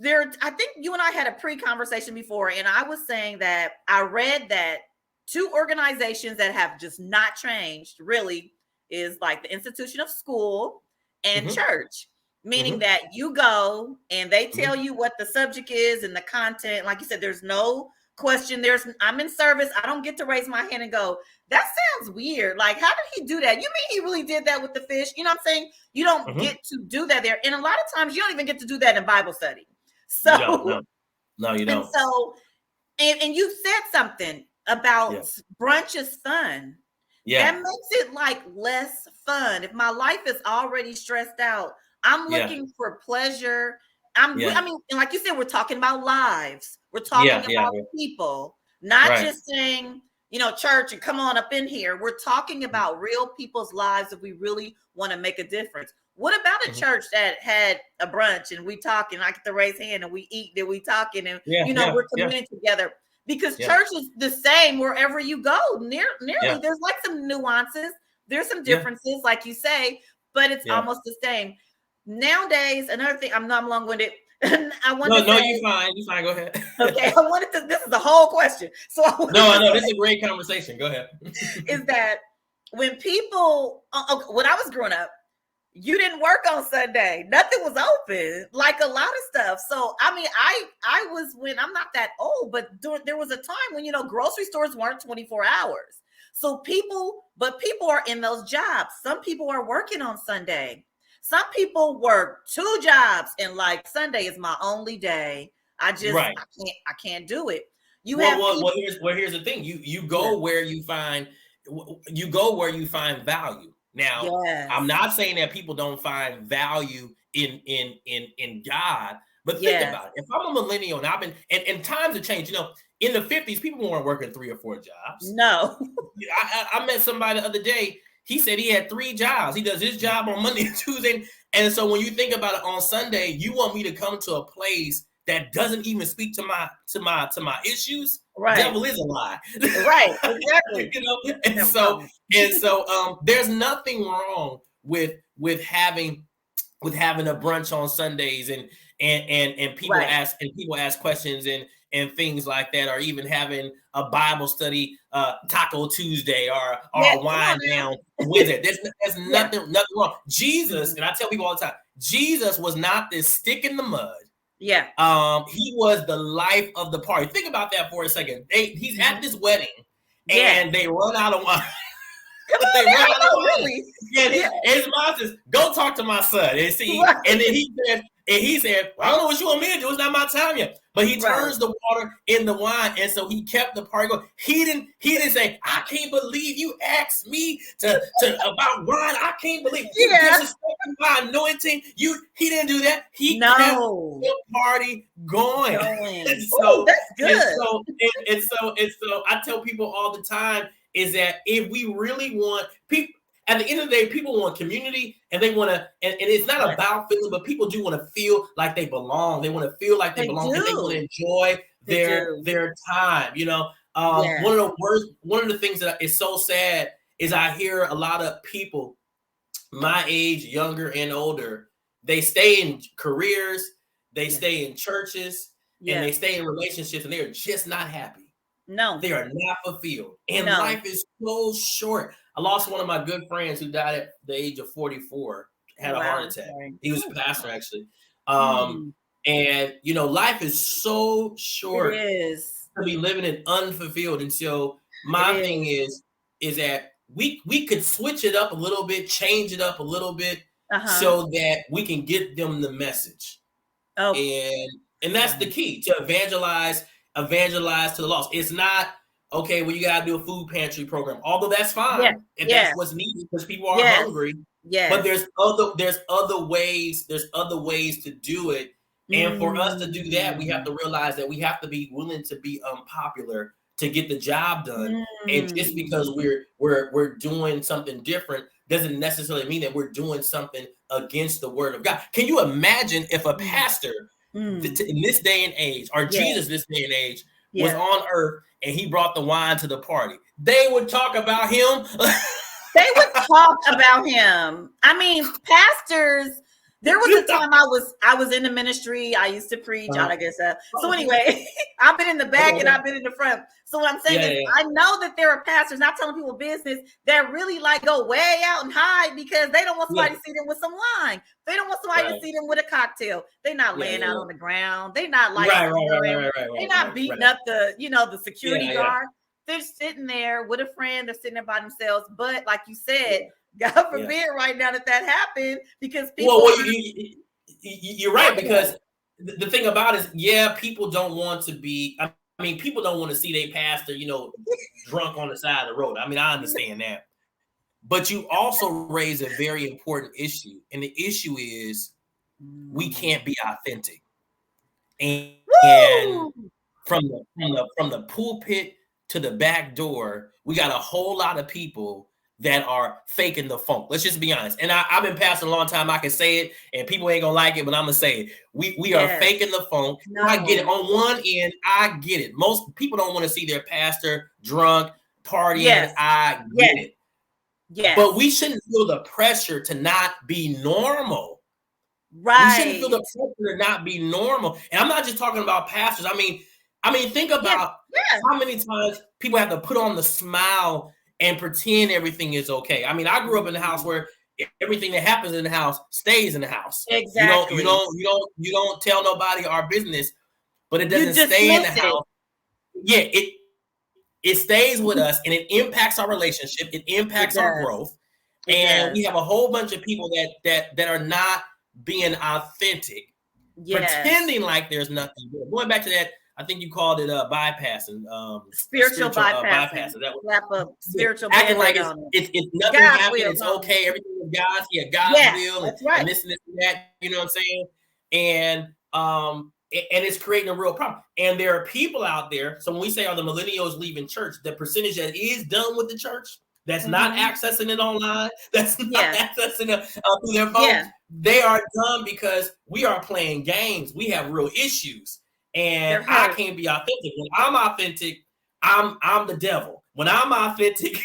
I think you and I had a pre-conversation before, and I was saying that I read that two organizations that have just not changed really is like the institution of school and church, meaning that you go and they tell you what the subject is and the content. Like you said, there's no question. I'm in service. I don't get to raise my hand and go, that sounds weird. Like, how did he do that? You mean he really did that with the fish? You know what I'm saying? You don't get to do that there. And a lot of times you don't even get to do that in Bible study. So, no, you don't. And so, and you said something about brunch is fun. That makes it like less fun. If my life is already stressed out, I'm looking for pleasure. I mean, and like you said, we're talking about lives. We're talking about people, not just saying, church and come on up in here. We're talking about real people's lives if we really want to make a difference. What about a Mhm. church that had a brunch and we talking, I get to raise hand and we eat, then we talking and Yeah, we're yeah, yeah, communing together? Because yeah, church is the same wherever you go. Nearly, yeah, there's like some nuances, there's some yeah, differences, like you say, but it's yeah. almost the same. Nowadays, another thing, I'm not long-winded. I want No, to no, say, you fine. You fine. Go ahead. okay, I wanted to, this is the whole question. So I wanted No, I to know this is say a great conversation. Go ahead. is that when people, when I was growing up, you didn't work on Sunday. Nothing was open, like a lot of stuff. So I mean, I was, when I'm not that old, but there was a time when grocery stores weren't 24 hours. So people are in those jobs. Some people are working on Sunday. Some people work two jobs and like Sunday is my only day. Right. I can't do it. You Well, have well, people. well. Here's the thing. You Yeah. go where you go where you find value. Now, I'm Yes. not saying that people don't find value in God, but think Yes. about it. If I'm a millennial and I've been and times have changed. In the 50s, people weren't working 3 or 4 jobs. No. I met somebody the other day. He said he had 3 jobs. He does his job on Monday and Tuesday. And so when you think about it, on Sunday, you want me to come to a place that doesn't even speak to my issues? Right. Devil is a lie. Right. Exactly. And Never so mind. there's nothing wrong with having a brunch on Sundays and Right. people ask questions and things like that, or even having a Bible study, Taco Tuesday, Yeah. or a Come wine on down now. Wednesday. There's Yeah. nothing wrong. Jesus, Mhm. and I tell people all the time, Jesus was not this stick in the mud. Yeah. He was the life of the party. Think about that for a second. He's at Mhm. this wedding Yeah. and they run out of wine. Come They on run now. out of No, wine. really. And Yeah. his mom says, "Go talk to my son." And see, Right. and then he said, "Well, I don't know what you want me to do. It's not my time yet." But he Right. turns the water into wine, and so he kept the party going. He didn't say, "I can't believe you asked me to about wine. I can't believe you Yeah. disrespecting my anointing." He didn't do that. He kept No. the party going. and Going. Oh, so that's and good. so and so I tell people all the time is that if we really want people, at the end of the day, people want community and they want to, and it's not Right. about feeling, but people do want to feel like they belong. They want to feel like they They belong and they want to do. enjoy They do. their time. Yes. One of the things that is so sad is I hear a lot of people my age, younger and older, they stay in careers, they Yeah. stay in churches, and Yeah. they stay in relationships, and they are just not happy. No. They are not fulfilled. And No. life is so short. I lost one of my good friends who died at the age of 44, Oh had a wow. heart I'm attack. sorry. He was a Oh pastor, God. actually. Mm, And, life is so it short is. to be living in unfulfilled. And so It my thing is. is that we could switch it up a little bit, change it up a little bit Uh-huh. so that we can get them the message. Oh, And that's the right. key to evangelize to the lost. It's not okay, well, you gotta do a food pantry program, although that's Yes. fine if that's Yes. what's needed because people are Yes. hungry. But Yes. there's other ways to do it. And for us to do that, we have Mm. to realize that we have to be willing to be unpopular to get the job done. And just Mm. because we're doing something different doesn't necessarily mean that we're doing something against the word of God. Can you imagine if a Mm. pastor Mm. in this day and age, or Yeah. Jesus this day and age, was Yeah. on earth and he brought the wine to the party? They would talk about him. They would talk about him. I mean, pastors. There was a time I was in the ministry. I used to preach. I guess. So Okay. anyway, I've been in the back and Okay. I've been in the front. So what I'm saying Yeah, is, yeah, I know that there are pastors not telling people business that really like go way out and hide because they don't want yeah. somebody to see them with some wine. They don't want somebody to Right. see them with a cocktail. They're not Yeah, laying yeah, out yeah. on the ground. They're not like Right, right, right, right, snoring. right, right, They're right, not right, beating right. up the security Yeah, yeah, guard. They're sitting there with a friend. They're sitting there by themselves. But like you yeah, said, God yeah. forbid right now that happened because Well, people well, are you're right because horrible. the thing about it is, yeah, people don't want to be. I mean, people don't want to see their pastor, drunk on the side of the road. I mean, I understand that, but you also raise a very important issue, and the issue is we Mm. can't be authentic. And Woo! from the pulpit to the back door, we got a whole lot of people that are faking the funk. Let's just be honest. And I've been pastoring a long time. I can say it, and people ain't gonna like it, but I'm gonna say it. We are faking the funk. No. I get it. On one end, I get it. Most people don't want to see their pastor drunk, partying. Yes. I get it. Yes. But we shouldn't feel the pressure to not be normal. Right. We shouldn't feel the pressure to not be normal. And I'm not just talking about pastors. I mean, think about how many times people have to put on the smile and pretend everything is okay. I mean, I grew up in a house where everything that happens in the house stays in the house. Exactly. You don't tell nobody our business, but it doesn't stay in the house. Yeah, it stays with us, and it impacts our relationship. It impacts our growth, and we have a whole bunch of people that are not being authentic, pretending like there's nothing. Going back to that. I think you called it bypassing, spiritual bypassing. That was spiritual acting like it's nothing happening. It's okay. Everything is God's. God's will, and this and that. You know what I'm saying? And it's creating a real problem. And there are people out there. So when we say, are the millennials leaving church? The percentage that is done with the church, that's not accessing it online, that's not accessing it through their phone. They are done because we are playing games. We have real issues. And I can't be authentic. When I'm authentic, I'm the devil. When I'm authentic,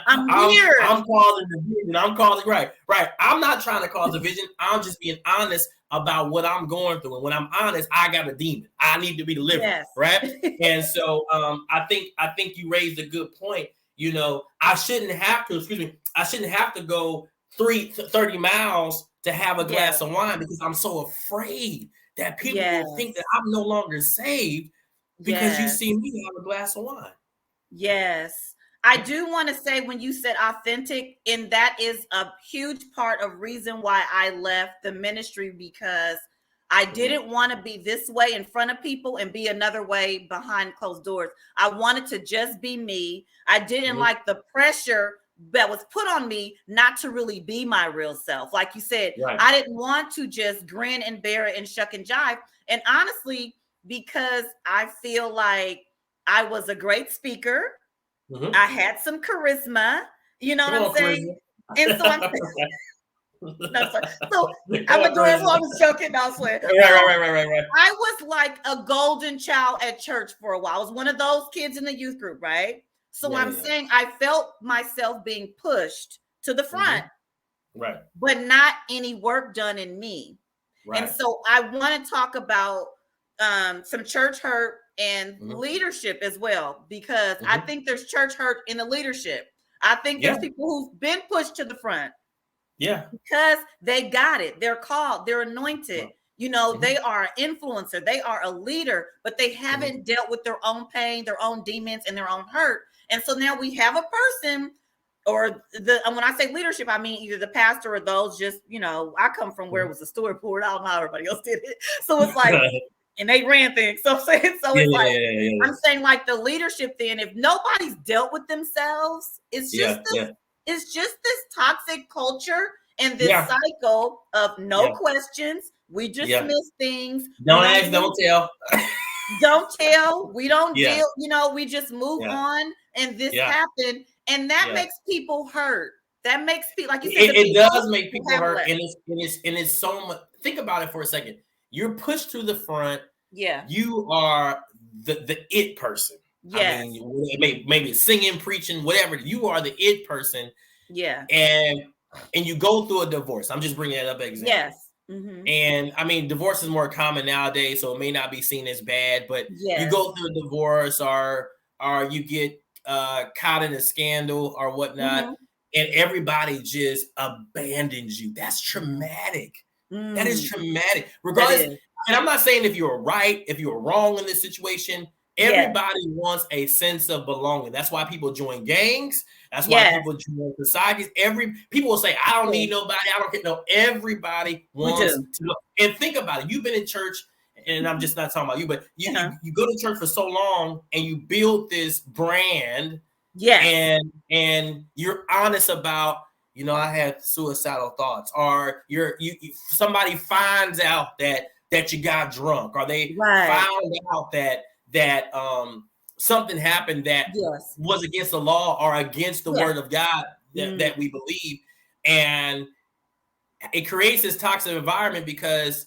I'm causing division. I'm causing right. I'm not trying to cause division. I'm just being honest about what I'm going through. And when I'm honest, I got a demon. I need to be delivered. Right. And so I think you raised a good point. You know, I shouldn't have to go 30 miles to have a glass of wine because I'm so afraid that people will think that I'm no longer saved because you see me have a glass of wine. Yes. I do want to say when you said authentic, and that is a huge part of reason why I left the ministry, because I didn't want to be this way in front of people and be another way behind closed doors. I wanted to just be me. I didn't like the pressure that was put on me not to really be my real self. Like you said, I didn't want to just grin and bear it and shuck and jive. And honestly, because I feel like I was a great speaker, I had some charisma, you know what I'm saying? And so I'm so I'm adorable. I'm joking. I swear. Right. I was like a golden child at church for a while. I was one of those kids in the youth group, right? So I'm saying I felt myself being pushed to the front, but not any work done in me. And so I want to talk about some church hurt and leadership as well, because I think there's church hurt in the leadership. I think there's people who've been pushed to the front. Because they got it. They're called, they're anointed. You know, they are an influencer, they are a leader, but they haven't dealt with their own pain, their own demons, and their own hurt. And so now we have a person, or when I say leadership, I mean either the pastor or those just, you know, I come from where it was a steward board. I don't know how everybody else did it. So it's like, and they ran things. So I'm saying, I'm saying like the leadership then, if nobody's dealt with themselves, it's just it's just this toxic culture and this cycle of no questions. We just miss things. Don't ask, don't tell. Don't tell. We don't deal, you know, we just move on, and this happened. And that makes people hurt. That makes people, like you said, it does make people hurt. And it's so much. Think about it for a second. You're pushed to the front. You are the it person. I mean, maybe singing, preaching, whatever. You are the it person. And you go through a divorce. I'm just bringing that up as example. And I mean, divorce is more common nowadays, so it may not be seen as bad, but you go through a divorce, or you get caught in a scandal or whatnot, and everybody just abandons you. That's traumatic. That is traumatic. Regardless, and I'm not saying if you're right, if you're wrong in this situation. Everybody wants a sense of belonging. That's why people join gangs. That's why people join societies. People will say, I don't need nobody. I don't get no. Everybody wants to know. And think about it. You've been in church, and I'm just not talking about you, but you go to church for so long and you build this brand. And you're honest about, you know, I had suicidal thoughts, or somebody finds out that you got drunk, or they found out that something happened that Yes. was against the law or against the Yes. word of God that we believe. And it creates this toxic environment because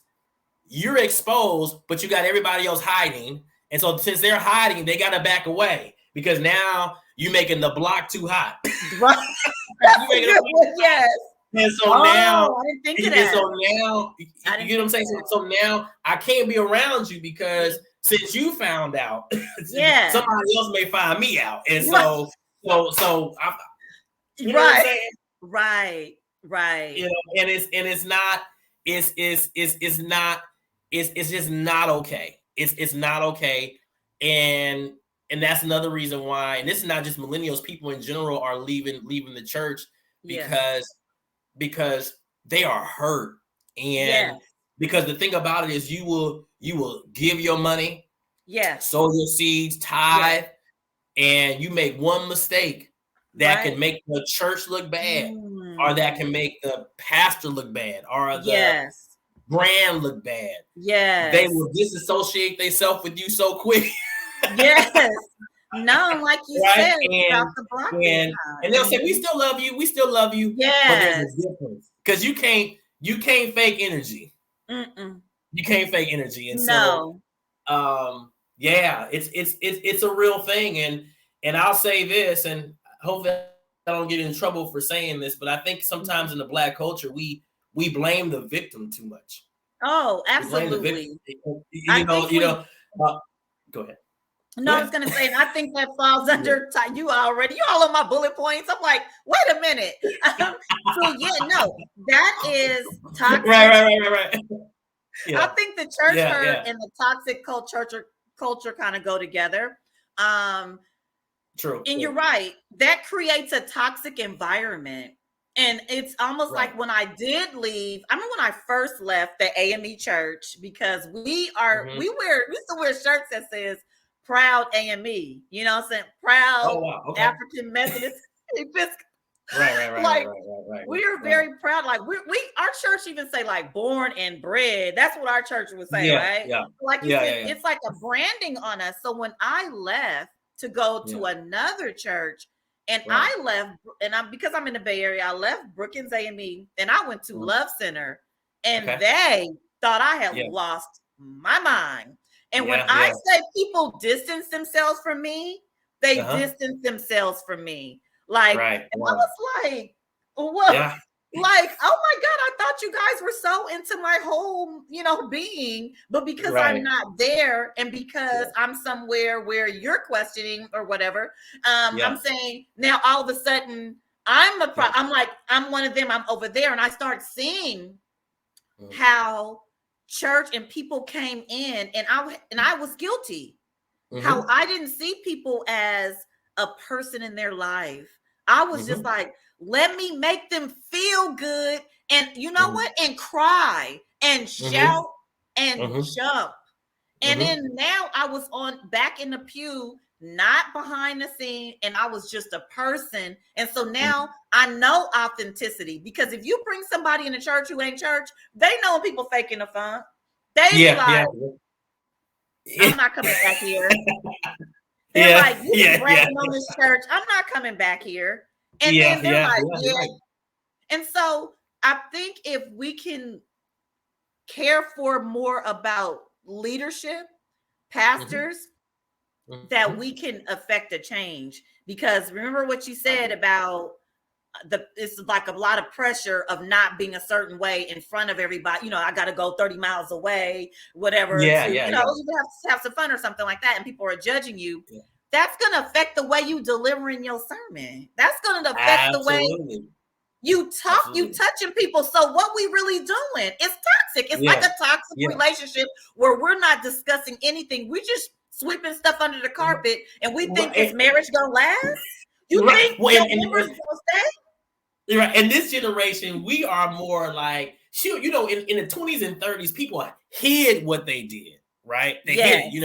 you're exposed, but you got everybody else hiding. And so since they're hiding, they got to back away because now you're making the block too hot. Right. That's a good one. Yes. And so now, I didn't think of that. So now, you know what I'm saying? So now I can't be around you because since you found out, somebody else may find me out. And so I, you know what I'm saying? Right. You know, and it's just not okay. It's not okay. And that's another reason why, and this is not just millennials, people in general are leaving the church because they are hurt. And because the thing about it is you will give your money, sow your seeds, tithe, and you make one mistake that can make the church look bad, or that can make the pastor look bad, or the brand look bad. They will disassociate themselves with you so quick. No, like you said, about the block and they'll say, we still love you, but there's a difference because you can't fake energy. You can't fake energy. And so it's a real thing. And I'll say this, and hopefully I don't get in trouble for saying this, but I think sometimes in the Black culture we blame the victim too much. Oh, absolutely. Go ahead. No, I was going to say, and I think that falls under you all on my bullet points. I'm like, wait a minute. That is toxic. Right. I think the church hurt and the toxic culture kind of go together. True. And you're right. That creates a toxic environment. And it's almost like when I did leave, I remember when I first left the AME church, because we used to wear shirts that says proud AME, you know what I'm saying? Proud African Methodist Episcopal. Right. We are very proud. Like our church even say like born and bred. That's what our church would say, right? Yeah. Like you said, it's like a branding on us. So when I left to go to another church, and I left, and because I'm in the Bay Area, I left Brookings AME and I went to Love Center, and they thought I had lost my mind. And when I say people distance themselves from me, they distance themselves from me. Like, and I was like, what? Like, oh my God, I thought you guys were so into my whole, being, but because I'm not there, and because I'm somewhere where you're questioning or whatever, I'm saying now all of a sudden I'm I'm one of them, I'm over there, and I start seeing how church and people came in, and I was guilty. How I didn't see people as a person in their life. I was just like, let me make them feel good, and you know what, and cry and shout and jump. And then now I was back in the pew, not behind the scene, and I was just a person. And so now I know authenticity, because if you bring somebody in the church who ain't church, they know when people faking the fun. They be like, I'm not coming back here. They're like, you been bragging on this church, I'm not coming back here. And then they're like, And so I think if we can care for more about leadership, pastors, that we can affect a change. Because remember what you said about it's like a lot of pressure of not being a certain way in front of everybody. I got to go 30 miles away, whatever. You have to have some fun or something like that, and people are judging you. That's going to affect the way you delivering your sermon. That's going to affect the way you talk, you touching people. So what we really doing? It's toxic. It's like a toxic relationship where we're not discussing anything. We just sweeping stuff under the carpet, and we think this marriage gonna last. You think your members gonna stay? Right. In this generation, we are more like, shoot, in the 20s and 30s, people hid what they did, right? They hid it,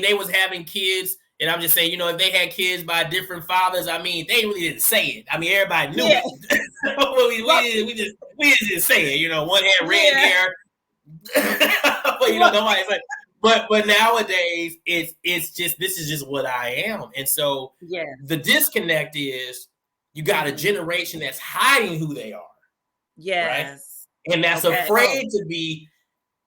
they was having kids. And I'm just saying, if they had kids by different fathers, they really didn't say it. Everybody knew it. we just didn't say it. One had red hair, but nobody's like. but nowadays it's just, this is just what I am. And so Yes. the disconnect is you got a generation that's hiding who they are. Right. Yes. And that's afraid to be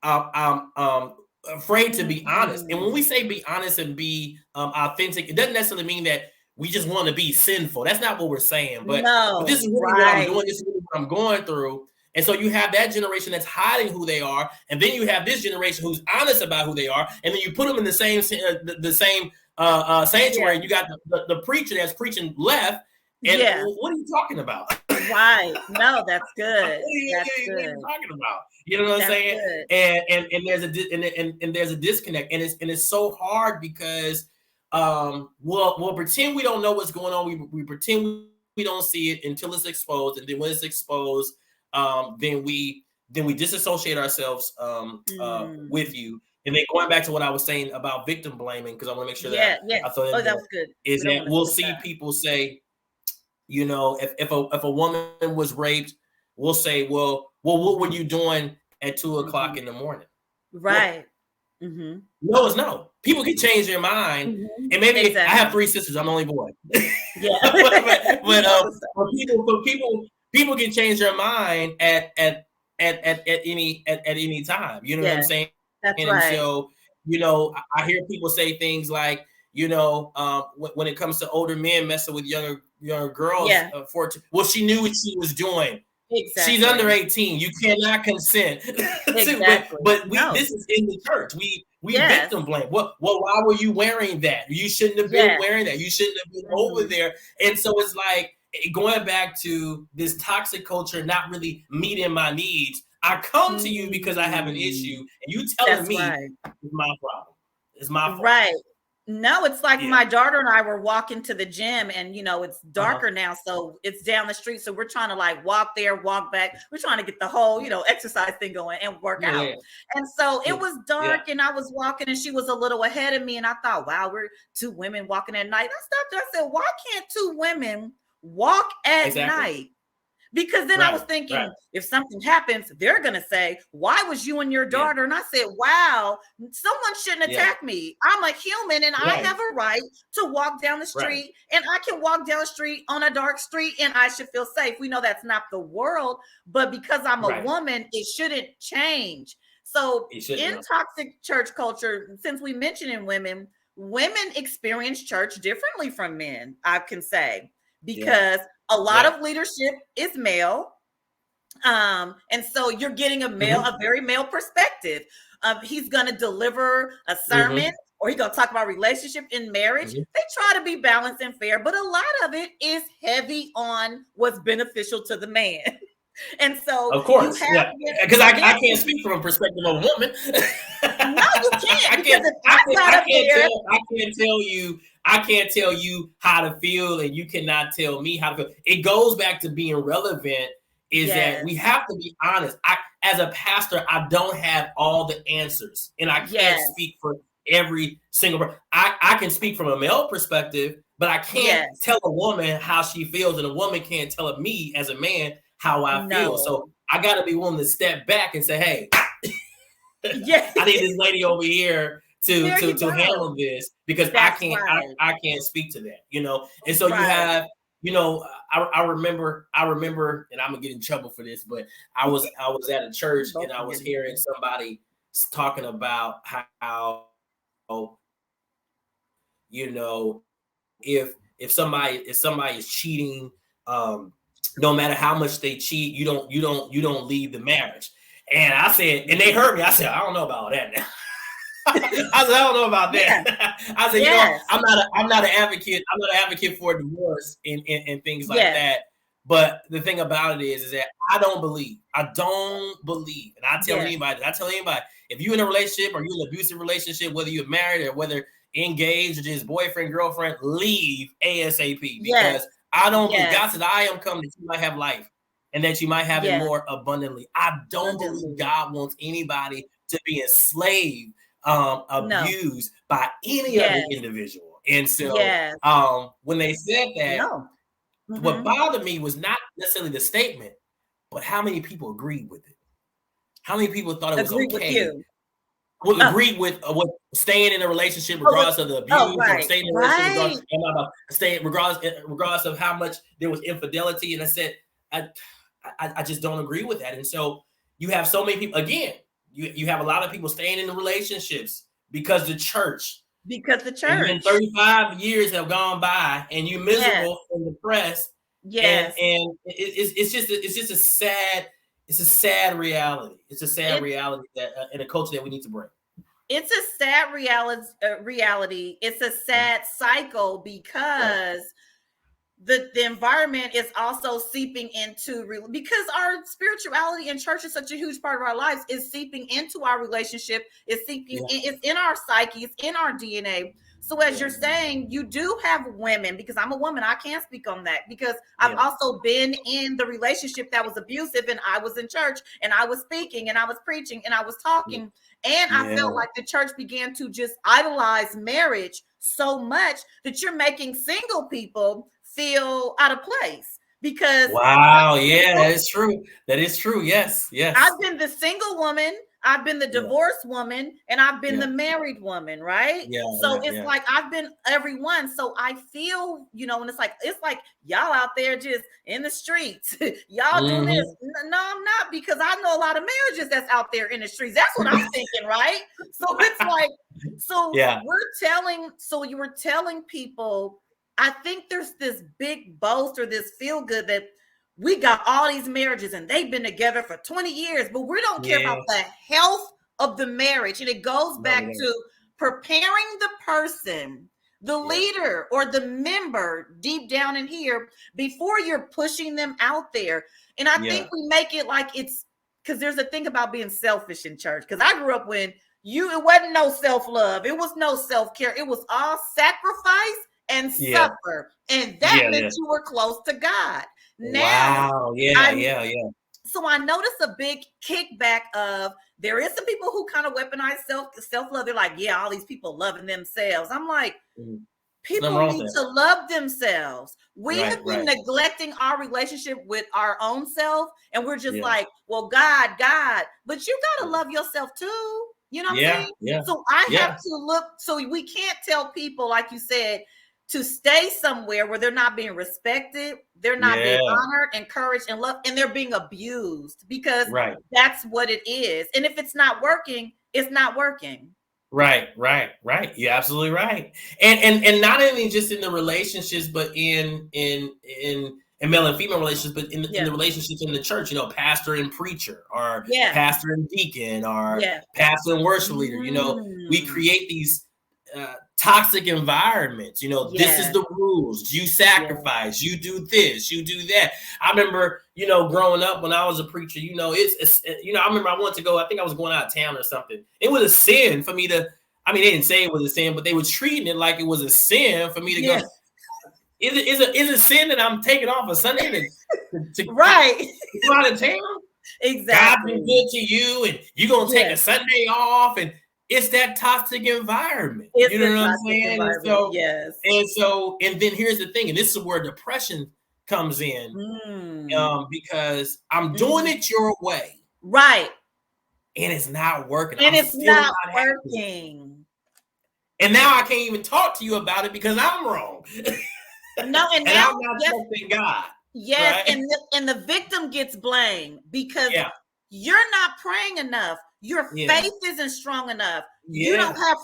afraid to be honest. And when we say be honest and be authentic, it doesn't necessarily mean that we just want to be sinful. That's not what we're saying. But this is really what I'm doing. This is really what I'm going through. And so you have that generation that's hiding who they are, and then you have this generation who's honest about who they are, and then you put them in the same sanctuary. And you got the preacher that's preaching left. And what are you talking about? Right. No, that's good. What are you talking about? You know what I'm saying? And there's a disconnect, and it's so hard because we'll pretend we don't know what's going on. We pretend we don't see it until it's exposed, and then when it's exposed, then we disassociate ourselves with you. And then going back to what I was saying about victim blaming, because I want to make sure that I thought that was good. Is that we'll see people say, you know, if a woman was raped, we'll say, well, what were you doing at 2 o'clock in the morning? Right. Well, no is no. People can change their mind, and maybe I have 3 sisters. I'm the only boy. Yeah, but people can change their mind at any time. You know what I'm saying? That's and right. So, you know, I hear people say things like, you know, when it comes to older men messing with younger girls, well, she knew what she was doing. Exactly. She's under 18. You cannot consent. Exactly. But this is in the church. We victim blame. Well, why were you wearing that? You shouldn't have been wearing that. You shouldn't have been over there. And so it's like going back to this toxic culture, not really meeting my needs. I come to you because I have an issue, and you telling me it's my problem. It's my fault. Right. No, it's like my daughter and I were walking to the gym, and you know, it's darker now, so it's down the street. So we're trying to like walk there, walk back. We're trying to get the whole, you know, exercise thing going and work out. And so it was dark, and I was walking, and she was a little ahead of me, and I thought, wow, we're 2 women walking at night. I stopped her. I said, why can't 2 women walk at night? Because then I was thinking, if something happens, they're going to say, why was you and your daughter? And I said, wow, someone shouldn't attack me. I'm a human, and I have a right to walk down the street, and I can walk down the street on a dark street, and I should feel safe. We know that's not the world, but because I'm a woman, it shouldn't change. So in toxic church culture, since we mentioned in women experience church differently from men, I can say, because a lot of leadership is male. And so you're getting a very male perspective. He's going to deliver a sermon, or he's going to talk about relationship in marriage. They try to be balanced and fair, but a lot of it is heavy on what's beneficial to the man. And so, of course, because I can't speak from a perspective of a woman. No, you can't. I can't tell you how to feel, and you cannot tell me how to feel. It goes back to being relevant. Is that we have to be honest. As a pastor, I don't have all the answers, and I can't speak for every single person. I can speak from a male perspective, but I can't tell a woman how she feels, and a woman can't tell me as a man how I feel. So I got to be willing to step back and say, hey, I need this lady over here to handle this, because I can't speak to that, you know. And so you have, you know, I remember, and I'm gonna get in trouble for this, but I was at a church, and I was hearing somebody talking about how, you know, if somebody is cheating, no matter how much they cheat, you don't leave the marriage. And I said, and they heard me. I said, I don't know about that now. I said, I don't know about that. I said, you know, I'm not an advocate. I'm not an advocate for divorce and things like that. But the thing about it is that I don't believe. And I tell anybody, if you're in a relationship, or you're in an abusive relationship, whether you're married or whether engaged or just boyfriend, girlfriend, leave ASAP. Because I don't believe. God said, I am coming that you might have life, and that you might have it more abundantly. I don't believe God wants anybody to be enslaved, abused by any other individual. And so when they said that, what bothered me was not necessarily the statement, but how many people agreed with it. How many people thought it was okay will Oh, agree with staying in a relationship oh, regardless of the oh, abuse, or right, staying in a relationship right. staying regardless of how much there was infidelity. And I said, I just don't agree with that. And so you have so many people, again, you have a lot of people staying in the relationships because the church. Because the And then church. 35 years have gone by, and you're Yes, miserable and depressed, and yes. it's just a sad reality. It's a sad It's reality that in a culture that we need to break. it's a sad reality. It's a sad cycle Right. because the environment is also seeping into because our spirituality and church is such a huge part of our lives, is seeping into our relationship, it's seeping it's in our psyche, it's in our DNA. So as you're saying, you do have women, because I'm a woman, I can't speak on that, because I've also been in the relationship that was abusive, and I was in church, and I was speaking, and I was preaching, and I was talking, and I felt like the church began to just idolize marriage so much that you're making single people feel out of place, because Wow. Yeah, that is true. That is true. Yes. Yes. I've been the single woman, I've been the divorced woman, and I've been Yeah. the married woman, right? Yeah. So it's like I've been everyone. So I feel, and it's like y'all out there just in the streets. Y'all doing this. No, I'm not, because I know a lot of marriages that's out there in the streets. That's what I'm thinking, right? So it's like, you were telling people, I think there's this big boast or this feel good that we got all these marriages and they've been together for 20 years, but we don't care about the health of the marriage. And it goes back to preparing the person, the leader or the member deep down in here, before you're pushing them out there. And I think we make it like it's, because there's a thing about being selfish in church. Because I grew up when it wasn't no self-love, it was no self-care, it was all sacrifice and suffer. And that meant you were close to God. Now, wow. Yeah. So I noticed a big kickback of, there is some people who kind of weaponize self-love. They're like, yeah, all these people loving themselves. I'm like, people need to love themselves. We have been neglecting our relationship with our own self, and we're just like, well, God, but you got to love yourself too. You know what I'm saying? Yeah. So I have to look. So we can't tell people, like you said, to stay somewhere where they're not being respected, they're not being honored, encouraged, and loved, and they're being abused, because that's what it is. And if it's not working, it's not working. Right. You're absolutely right. And not only just in the relationships, but in male and female relationships, but in the relationships in the church, pastor and preacher, or pastor and deacon, or pastor and worship leader. We create these toxic environments. This is the rules. You sacrifice, you do this, you do that. I remember, growing up when I was a preacher, I remember I wanted to go, I think I was going out of town or something. It was a sin for me to, they didn't say it was a sin, but they were treating it like it was a sin for me to go. Is it a sin that I'm taking off a Sunday to go out of town? Exactly. God's been good to you, and you're going to take a Sunday off, and it's that toxic environment. It's you know what I'm saying? And then here's the thing, and this is where depression comes in, because I'm doing it your way, right? And it's not working. And it's not working. And now I can't even talk to you about it because I'm wrong. No, and now I'm not trusting God. Yes, right? and the victim gets blamed because you're not praying enough. Your faith isn't strong enough. You don't have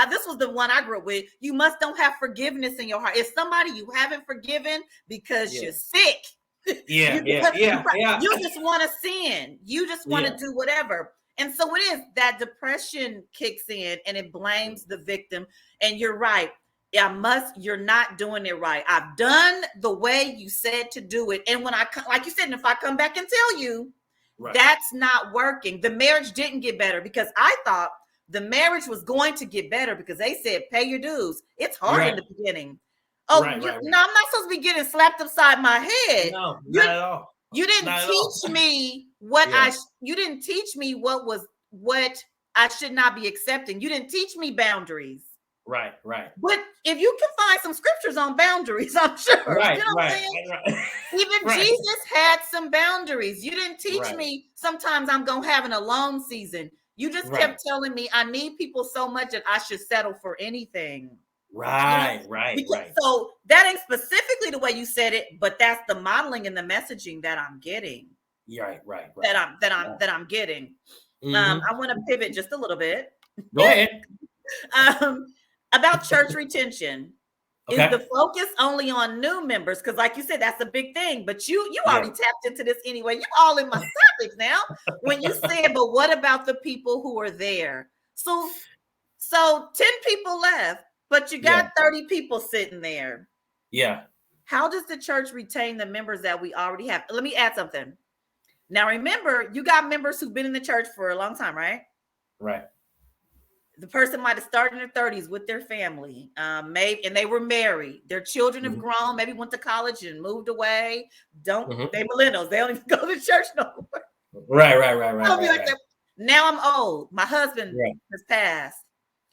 this was the one I grew up with. You don't have forgiveness in your heart. It's somebody you haven't forgiven because you're sick. You just want to sin. You just want to do whatever. And so it is that depression kicks in and it blames the victim. And you're right. You're not doing it right. I've done the way you said to do it. And when like you said, if I come back and tell you, that's not working. The marriage didn't get better because I thought the marriage was going to get better because they said, pay your dues. It's hard in the beginning. Oh, I'm not supposed to be getting slapped upside my head. No, not at all. You didn't teach me what you didn't teach me what I should not be accepting. You didn't teach me boundaries. Right. But if you can find some scriptures on boundaries, I'm sure. Right, you know what I'm saying? Even Jesus had some boundaries. You didn't teach me sometimes I'm going to have an alone season. You just kept telling me I need people so much that I should settle for anything. Right. So that ain't specifically the way you said it, but that's the modeling and the messaging that I'm getting. Right. That I'm getting. I want to pivot just a little bit. Go ahead. About church retention. Okay. Is the focus only on new members? Because, like you said, that's a big thing. But you already tapped into this anyway. You all in my topics now. When you said, but what about the people who are there? So 10 people left, but you got 30 people sitting there. Yeah. How does the church retain the members that we already have? Let me add something. Now, remember, you got members who've been in the church for a long time, right? Right. The person might have started in their 30s with their family, maybe, and they were married. Their children have grown, maybe went to college and moved away. They millennials. They don't even go to church no more. Right. Now I'm old. My husband has passed.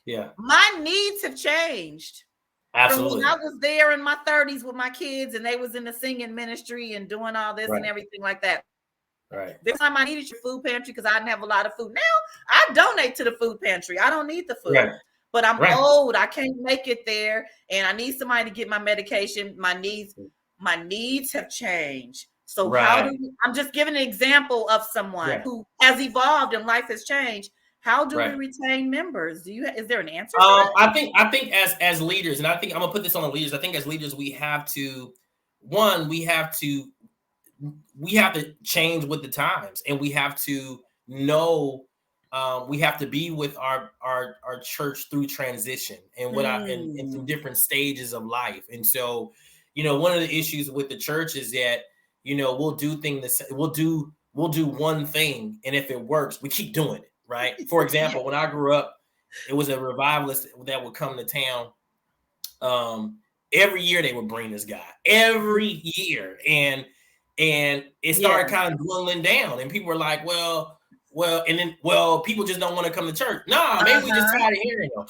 Yeah. My needs have changed. Absolutely. From when I was there in my 30s with my kids and they was in the singing ministry and doing all this and everything like that. Right. This time I needed your food pantry because I didn't have a lot of food. Now I donate to the food pantry. I don't need the food, but I'm old. I can't make it there, and I need somebody to get my medication. My needs have changed. So how do we, I'm just giving an example of someone who has evolved and life has changed. How do we retain members? Is there an answer? I think as leaders, and I think I'm gonna put this on the leaders. I think as leaders, we have to change with the times, and we have to know we have to be with our church through transition and and through different stages of life. And so, one of the issues with the church is that we'll do things, we'll do one thing, and if it works, we keep doing it. Right. For example, when I grew up, it was a revivalist that would come to town. Every year they would bring this guy every year, and it started kind of dwindling down, and people were like, well, people just don't want to come to church. Nah, maybe we just tired of hearing him.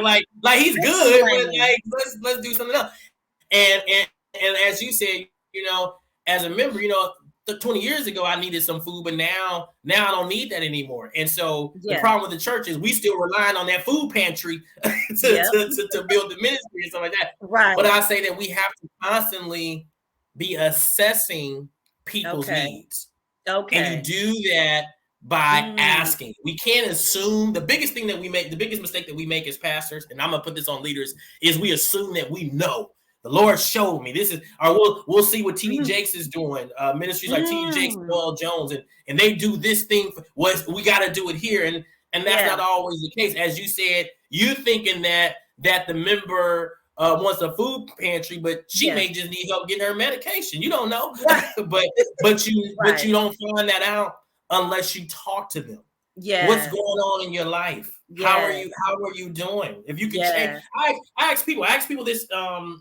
like he's good, but like let's do something else. And as you said, as a member, 20 years ago, I needed some food, but now I don't need that anymore. And so the problem with the church is we still relying on that food pantry to build the ministry and stuff like that. Right. But I say that we have to constantly be assessing people's needs. Okay. And you do that by asking. We can't assume. The biggest mistake that we make as pastors, and I'm gonna put this on leaders, is we assume that we know. The Lord showed me this is, or we'll see what T.D. Jakes is doing. Ministries like T.D. Jakes and Noel Jones, and they do this thing. We got to do it here, and that's not always the case. As you said, you thinking that the member wants a food pantry, but she may just need help getting her medication. You don't know, but you don't find that out unless you talk to them. Yeah, what's going on in your life? How are you doing? If you can change, I ask people this. I'm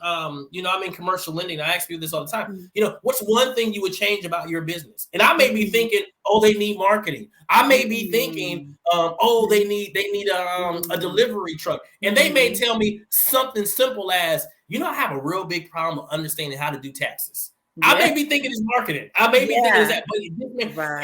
in commercial lending. I ask people this all the time. What's one thing you would change about your business? And I may be thinking, they need marketing. I may be thinking, they need a delivery truck. And they may tell me something simple as, I have a real big problem understanding how to do taxes. I may be thinking it's marketing. I may be thinking it's that, but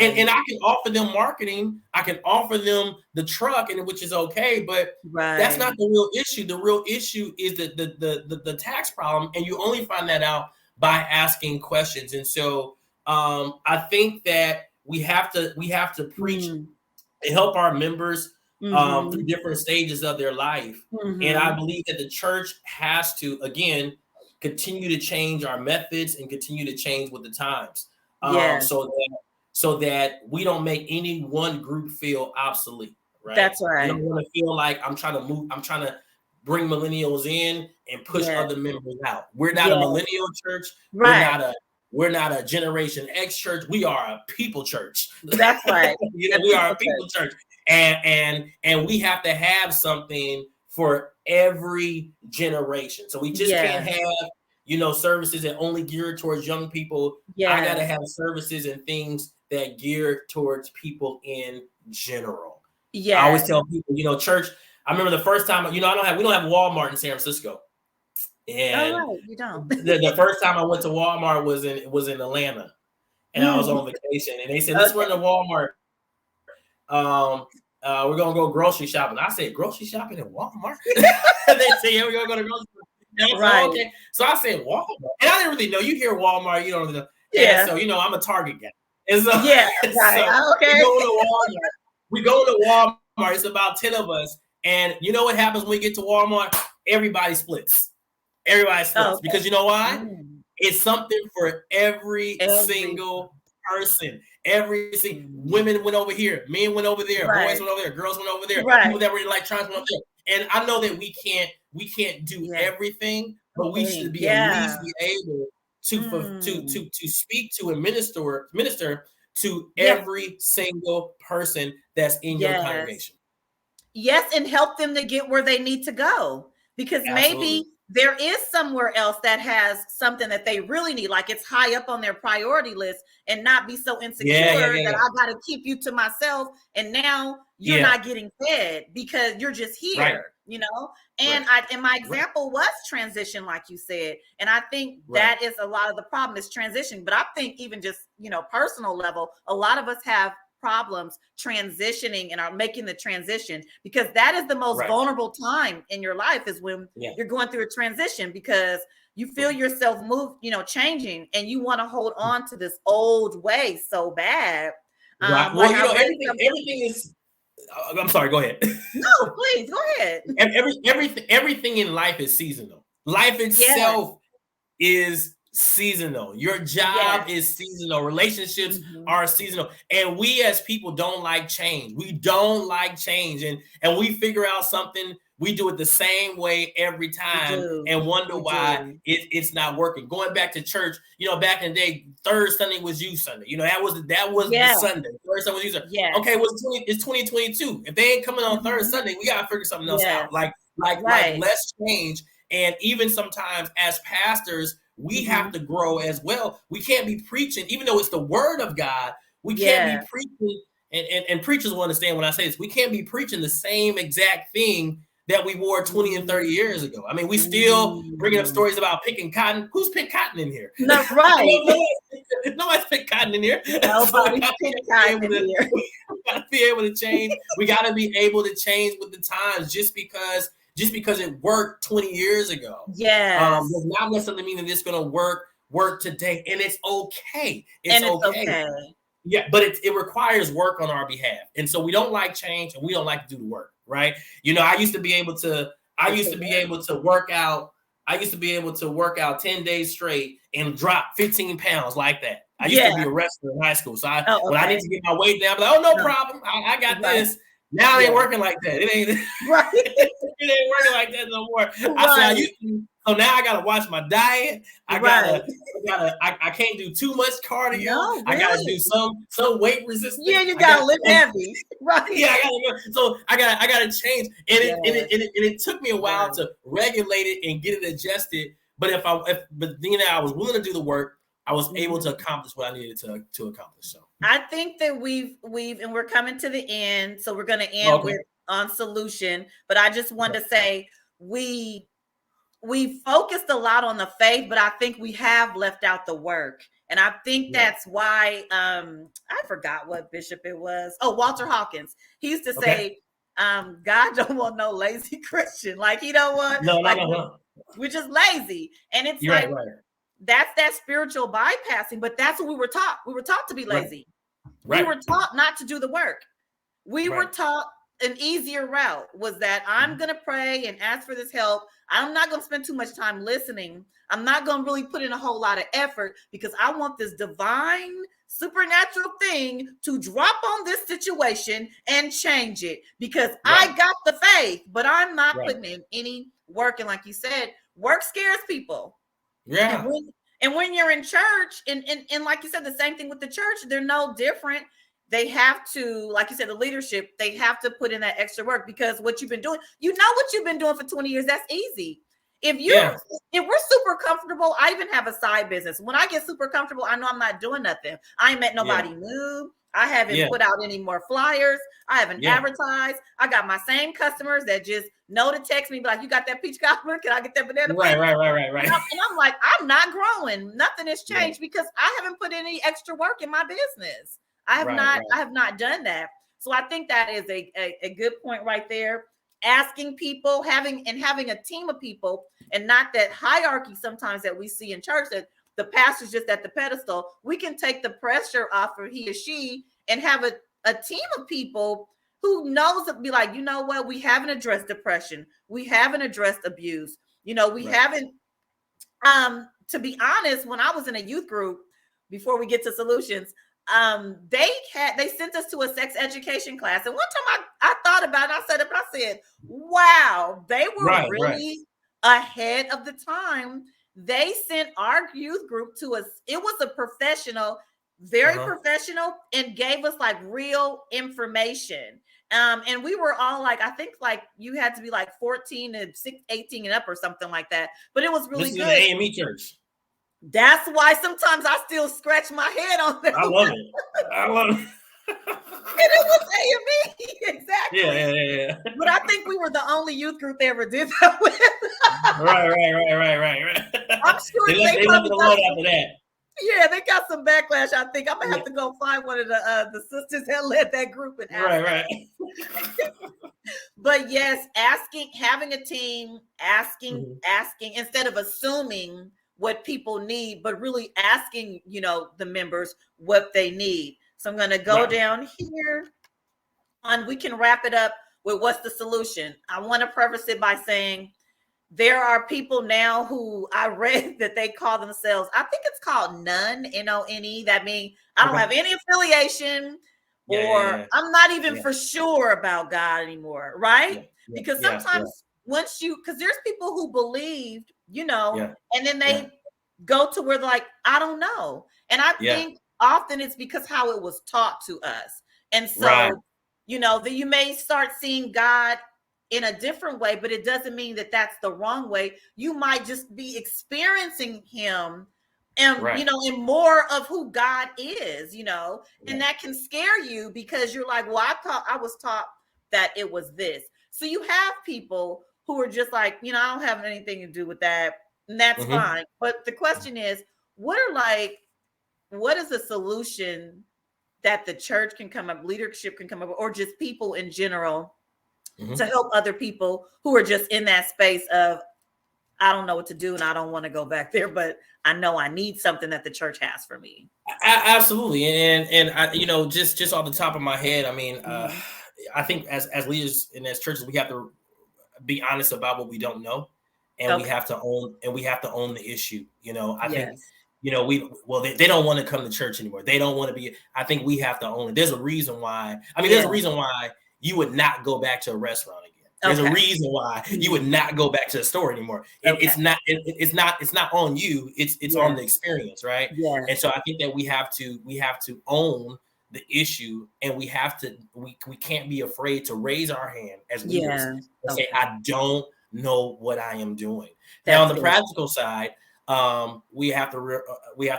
and I can offer them marketing. I can offer them the truck, and which is okay, but that's not the real issue. The real issue is the tax problem, and you only find that out by asking questions. And so I think that we have to preach and help our members through different stages of their life. And I believe that the church has to, again, continue to change our methods and continue to change with the times, so that we don't make any one group feel obsolete. Right. That's right. I don't want to feel like I'm trying to bring millennials in and push other members out. We're not a millennial church. Right. We're not a Generation X church. We are a people church. That's right. We are a people church, and we have to have something for every generation. So we just can't have, services that only geared towards young people. I got to have services and things that gear towards people in general. I always tell people, church, I remember the first time, we don't have Walmart in San Francisco. And you don't. the first time I went to Walmart was in Atlanta, and I was on vacation, and they said, let's run to Walmart we're gonna go grocery shopping. I said, grocery shopping at Walmart. They say, yeah, we're gonna go to grocery shopping. And I said, okay. So I said Walmart, and I didn't really know. You hear Walmart, you don't really know. And so I'm a Target guy. And so, right. So okay. We go to Walmart. It's about 10 of us, and you know what happens when we get to Walmart? Everybody splits. Because you know why? It's something for every single person. Women went over here, men went over there, boys went over there, girls went over there, people that were in electronics went over there. And I know that we can't do everything, but we should be at least be able to speak to and minister to every single person that's in your congregation. Yes, and help them to get where they need to go, because maybe there is somewhere else that has something that they really need, like it's high up on their priority list, and not be so insecure that I got to keep you to myself, and now you're not getting fed because you're just here, you know. And my example was transition, like you said, and I think that is a lot of the problem is transition. But I think even just personal level, a lot of us have problems transitioning and are making the transition, because that is the most vulnerable time in your life, is when you're going through a transition, because you feel yourself changing, and you want to hold on to this old way so bad. Well, everything is. I'm sorry. Go ahead. No, please go ahead. Everything in life is seasonal. Life itself is seasonal. Your job is seasonal. Relationships are seasonal. And we as people don't like change. We don't like change. And we figure out something. We do it the same way every time and wonder why it's not working. Going back to church, back in the day, third Sunday was youth Sunday. That was the Sunday. Third Sunday was youth Sunday. Yeah. Okay, it's 2022. If they ain't coming on third Sunday, we gotta figure something else out. Like let's change. And even sometimes as pastors, we have to grow as well. We can't be preaching, even though it's the word of God. We can't be preaching, and preachers will understand when I say this. We can't be preaching the same exact thing that we wore 20 and 30 years ago. I mean, we still bringing up stories about picking cotton. Who's picked cotton in here? Not right. Nobody's picked cotton in here. Nobody's picked cotton in here. We got to be able to change. We got to be able to change with the times. Just because it worked 20 years ago. Does not necessarily mean that it's going to work today. And it's okay. It's okay. Yeah, but it requires work on our behalf. And so we don't like change, and we don't like to do the work, right? I used to be able to work out. I used to be able to work out 10 days straight and drop 15 pounds like that. I used to be a wrestler in high school. So when I need to get my weight down, I'm like, oh, no problem. I got this. Now it ain't working like that. It ain't it ain't working like that no more. I used to. So now I gotta watch my diet. I can't do too much cardio. No, really? I gotta do some weight resistance. Yeah, you gotta lift heavy. Right. Yeah, I gotta change. And it took me a while to regulate it and get it adjusted. But I was willing to do the work, I was able to accomplish what I needed to accomplish. So I think that we've and we're coming to the end. So we're gonna end with on solution. But I just wanted to say we focused a lot on the faith, but I think we have left out the work. And I think that's why I forgot what bishop it was. Oh, Walter Hawkins. He used to say, God don't want no lazy Christian. Like he don't want no. We're just lazy. And it's that's that spiritual bypassing, but that's what we were taught. We were taught to be lazy. Right. We were taught not to do the work. We were taught an easier route was that I'm going to pray and ask for this help. I'm not going to spend too much time listening. I'm not going to really put in a whole lot of effort because I want this divine supernatural thing to drop on this situation and change it because I got the faith, but I'm not putting in any work. And like you said, work scares people. Yeah. And when you're in church and like you said, the same thing with the church, they're no different. They have to, like you said, the leadership, they have to put in that extra work because what you've been doing, what you've been doing for 20 years, that's easy. If we're super comfortable, I even have a side business. When I get super comfortable, I know I'm not doing nothing. I ain't met nobody new. I haven't put out any more flyers. I haven't advertised. I got my same customers that just know to text me, be like, you got that peach cobbler? Can I get that banana? Right. And I'm like, I'm not growing. Nothing has changed because I haven't put any extra work in my business. I have not done that. So I think that is a good point right there. Asking people, having a team of people, and not that hierarchy sometimes that we see in church, that the pastor's just at the pedestal. We can take the pressure off of he or she and have a team of people who knows it, be like, you know what, we haven't addressed depression, we haven't addressed abuse, we haven't. To be honest, when I was in a youth group, before we get to solutions, they sent us to a sex education class. And one time I thought about it, I said it, but I said, wow, they were really ahead of the time. They sent our youth group to us. It was a professional, very professional, and gave us like real information. And we were all like, I think like you had to be like 14 and 18 and up or something like that. But it was really good. This is the AME church. That's why sometimes I still scratch my head on that. I love it. I love it. And it was AME, exactly. Yeah. But I think we were the only youth group they ever did that with. Right. I'm sure they left it alone after that. Yeah, they got some backlash. I think I'm gonna have to go find one of the sisters that led that group and ask. Right. But yes, having a team, asking instead of assuming what people need, but really asking, the members what they need. So I'm going to go down here, and we can wrap it up with what's the solution. I want to preface it by saying there are people now who I read that they call themselves, I think it's called none, None. That means I don't have any affiliation, or I'm not even for sure about God anymore, right? Because sometimes because there's people who believed, and then they go to where they're like, I don't know. And I think often it's because how it was taught to us. And so, that you may start seeing God in a different way, but it doesn't mean that that's the wrong way. You might just be experiencing him and, in more of who God is, and that can scare you because you're like, well, I was taught that it was this. So you have people who are just like, I don't have anything to do with that. And that's fine. But the question is, what is a solution that the church can come up, leadership can come up, or just people in general to help other people who are just in that space of, I don't know what to do and I don't want to go back there, but I know I need something that the church has for me. Absolutely. And I, just off the top of my head, I mean, I think as leaders and as churches, we have to be honest about what we don't know. And we have to own the issue. I think, they don't want to come to church anymore. They don't want to be, I think we have to own it. There's a reason why. There's a reason why you would not go back to a restaurant again. There's a reason why you would not go back to the store anymore. It's not on you. It's on the experience, right? Yeah. And so I think that we have to own the issue, and we can't be afraid to raise our hand as leaders and say, I don't know what I am doing. Now, on the practical side, we have to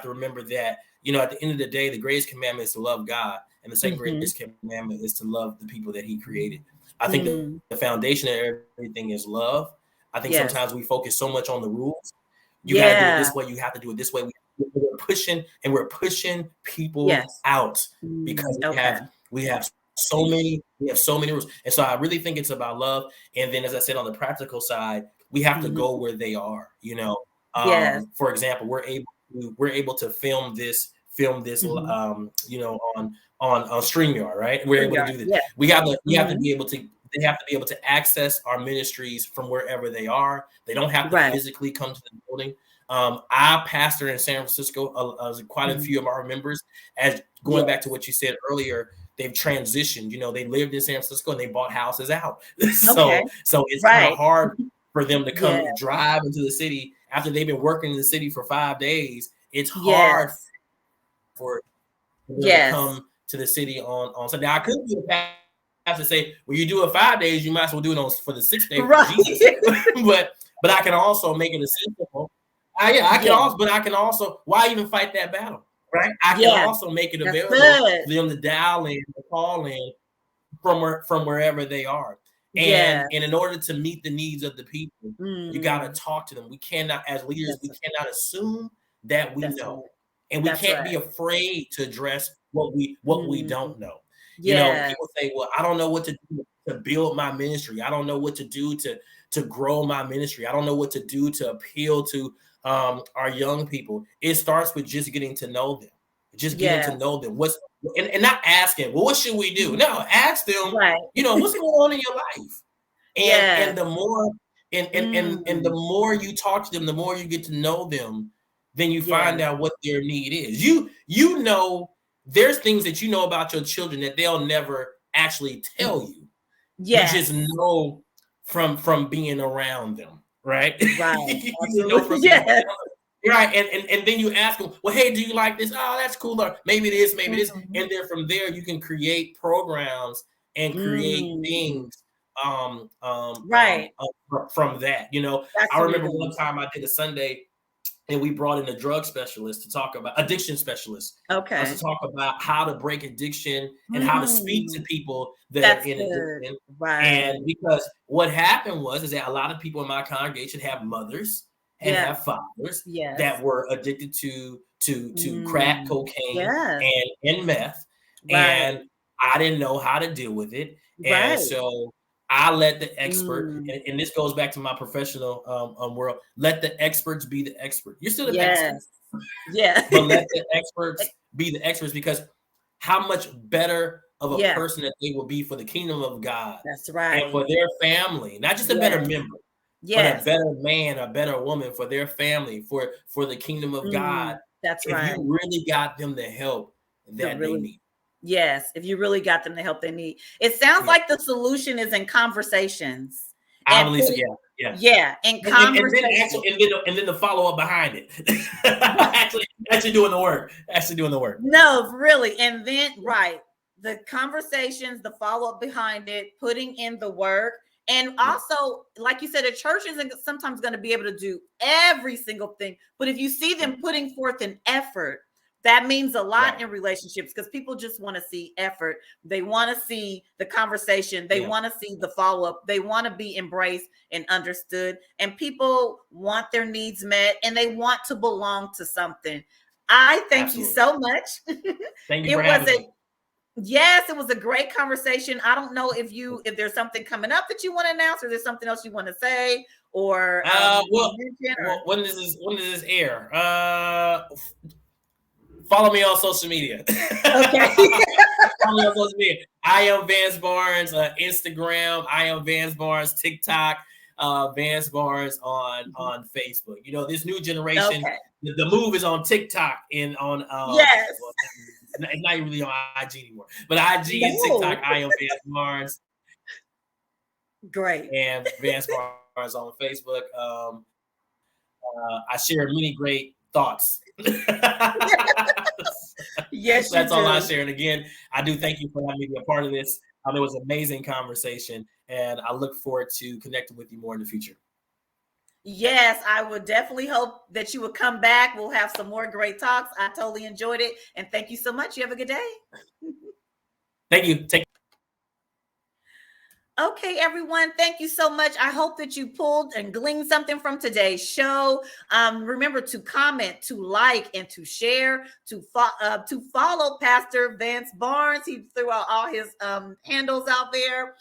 remember that, at the end of the day, the greatest commandment is to love God, and the second greatest commandment is to love the people that he created. I think the foundation of everything is love. I think sometimes we focus so much on the rules. You got to do it this way. You have to do it this way. We're pushing people out because we have so many rules. And so I really think it's about love. And then, as I said, on the practical side, we have to go where they are. For example, we're able to film this on StreamYard, right? We're able to do this. Yeah. We have to be able to. They have to be able to access our ministries from wherever they are. They don't have to physically come to the building. I pastor in San Francisco. Quite a few of our members, as going back to what you said earlier, they've transitioned. They lived in San Francisco and they bought houses out. So it's kind of hard for them to come and drive into the city after they've been working in the city for 5 days. It's hard for them to come to the city on Sunday. Now, I could be a pastor to say, well, you do it 5 days, you might as well do it for the 6th day for Jesus. but I can also make it accessible. I can also, why even fight that battle, right? I can also make it available for them to dial in, to call in from wherever they are. And in order to meet the needs of the people, you got to talk to them. We cannot, as leaders, we cannot assume that we know. And we can't be afraid to address what we don't know. You know, Yes. people say, well, I don't know what to do to build my ministry. I don't know what to do to grow my ministry. I don't know what to do to appeal to our young people. It starts with just getting to know them, just getting to Yes. know them. And not asking, well, what should we do? No, ask them, Right. you know, what's going on in your life? Yes. And the more and the more you talk to them, the more you get to know them, then you find Yes. out what their need is. You know, there's things that you know about your children that they'll never actually tell you. You Yes. just know from being around them, right? Right. You know from Absolutely. being Yes. around them. Right. And then you ask them, well, hey, do you like this? Oh, that's cool. Or maybe this, maybe this. And then from there you can create programs and create things Right. from that. You know, That's I what remember it one is. time I did a Sunday and we brought in a drug specialist to talk about addiction specialist Okay. to talk about how to break addiction and how to speak to people that That's are in good. addiction. Right. And because what happened was is that a lot of people in my congregation have mothers and Yeah. have fathers Yes. that were addicted to crack, cocaine, Yes. and meth. Right. And I didn't know how to deal with it. Right. And so I let the expert, and this goes back to my professional world, let the experts be the expert. You're still the pastor, Yeah. but let the experts be the experts, because how much better of a person that they will be for the kingdom of God. That's And right. for their family, not just a better member, but a better man, a better woman for their family, for the kingdom of God. That's If right. you really got them the help that they need. Yes, if you really got them the help they need. It sounds like the solution is in conversations. I believe so. Yeah. Yeah, in conversations. And then the follow up behind it. actually doing the work. Actually doing the work. No, really. And then the conversations, the follow up behind it, putting in the work. And also, like you said, a church isn't sometimes going to be able to do every single thing. But if you see them putting forth an effort, that means a lot in relationships, because people just want to see effort. They want to see the conversation. They want to see the follow up. They want to be embraced and understood. And people want their needs met, and they want to belong to something. I thank you so much. Thank you for having me. Yes, it was a great conversation. I don't know if there's something coming up that you want to announce, or there's something else you want to say, or when does this air? Follow me on social media. Okay. Follow me on social media. I am Vance Barnes, Instagram. I am Vance Barnes, TikTok. Vance Barnes on Facebook. You know, this new generation, the move is on TikTok and on yes. Well, it's not really on IG anymore, but IG and TikTok. I am Vance Barnes. Great. And Vance Barnes on Facebook. I share many great thoughts. Yes, that's all I share. And again, I do thank you for having me be a part of this. It was an amazing conversation, and I look forward to connecting with you more in the future. Yes, I would definitely hope that you would come back. We'll have some more great talks. I totally enjoyed it, and thank you so much. You have a good day. Thank you. Okay, everyone, thank you so much. I hope that you pulled and gleaned something from today's show. Remember to comment, to like, and to share, to follow Pastor Vance Barnes. He threw out all his handles out there.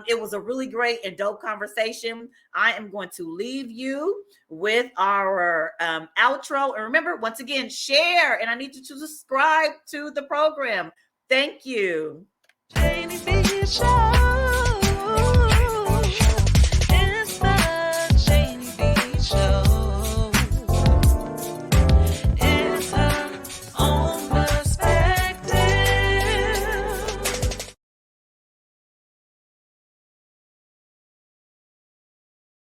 It was a really great and dope conversation. I am going to leave you with our outro. And remember, once again, share, and I need you to subscribe to the program. Thank you. Janie B. Show.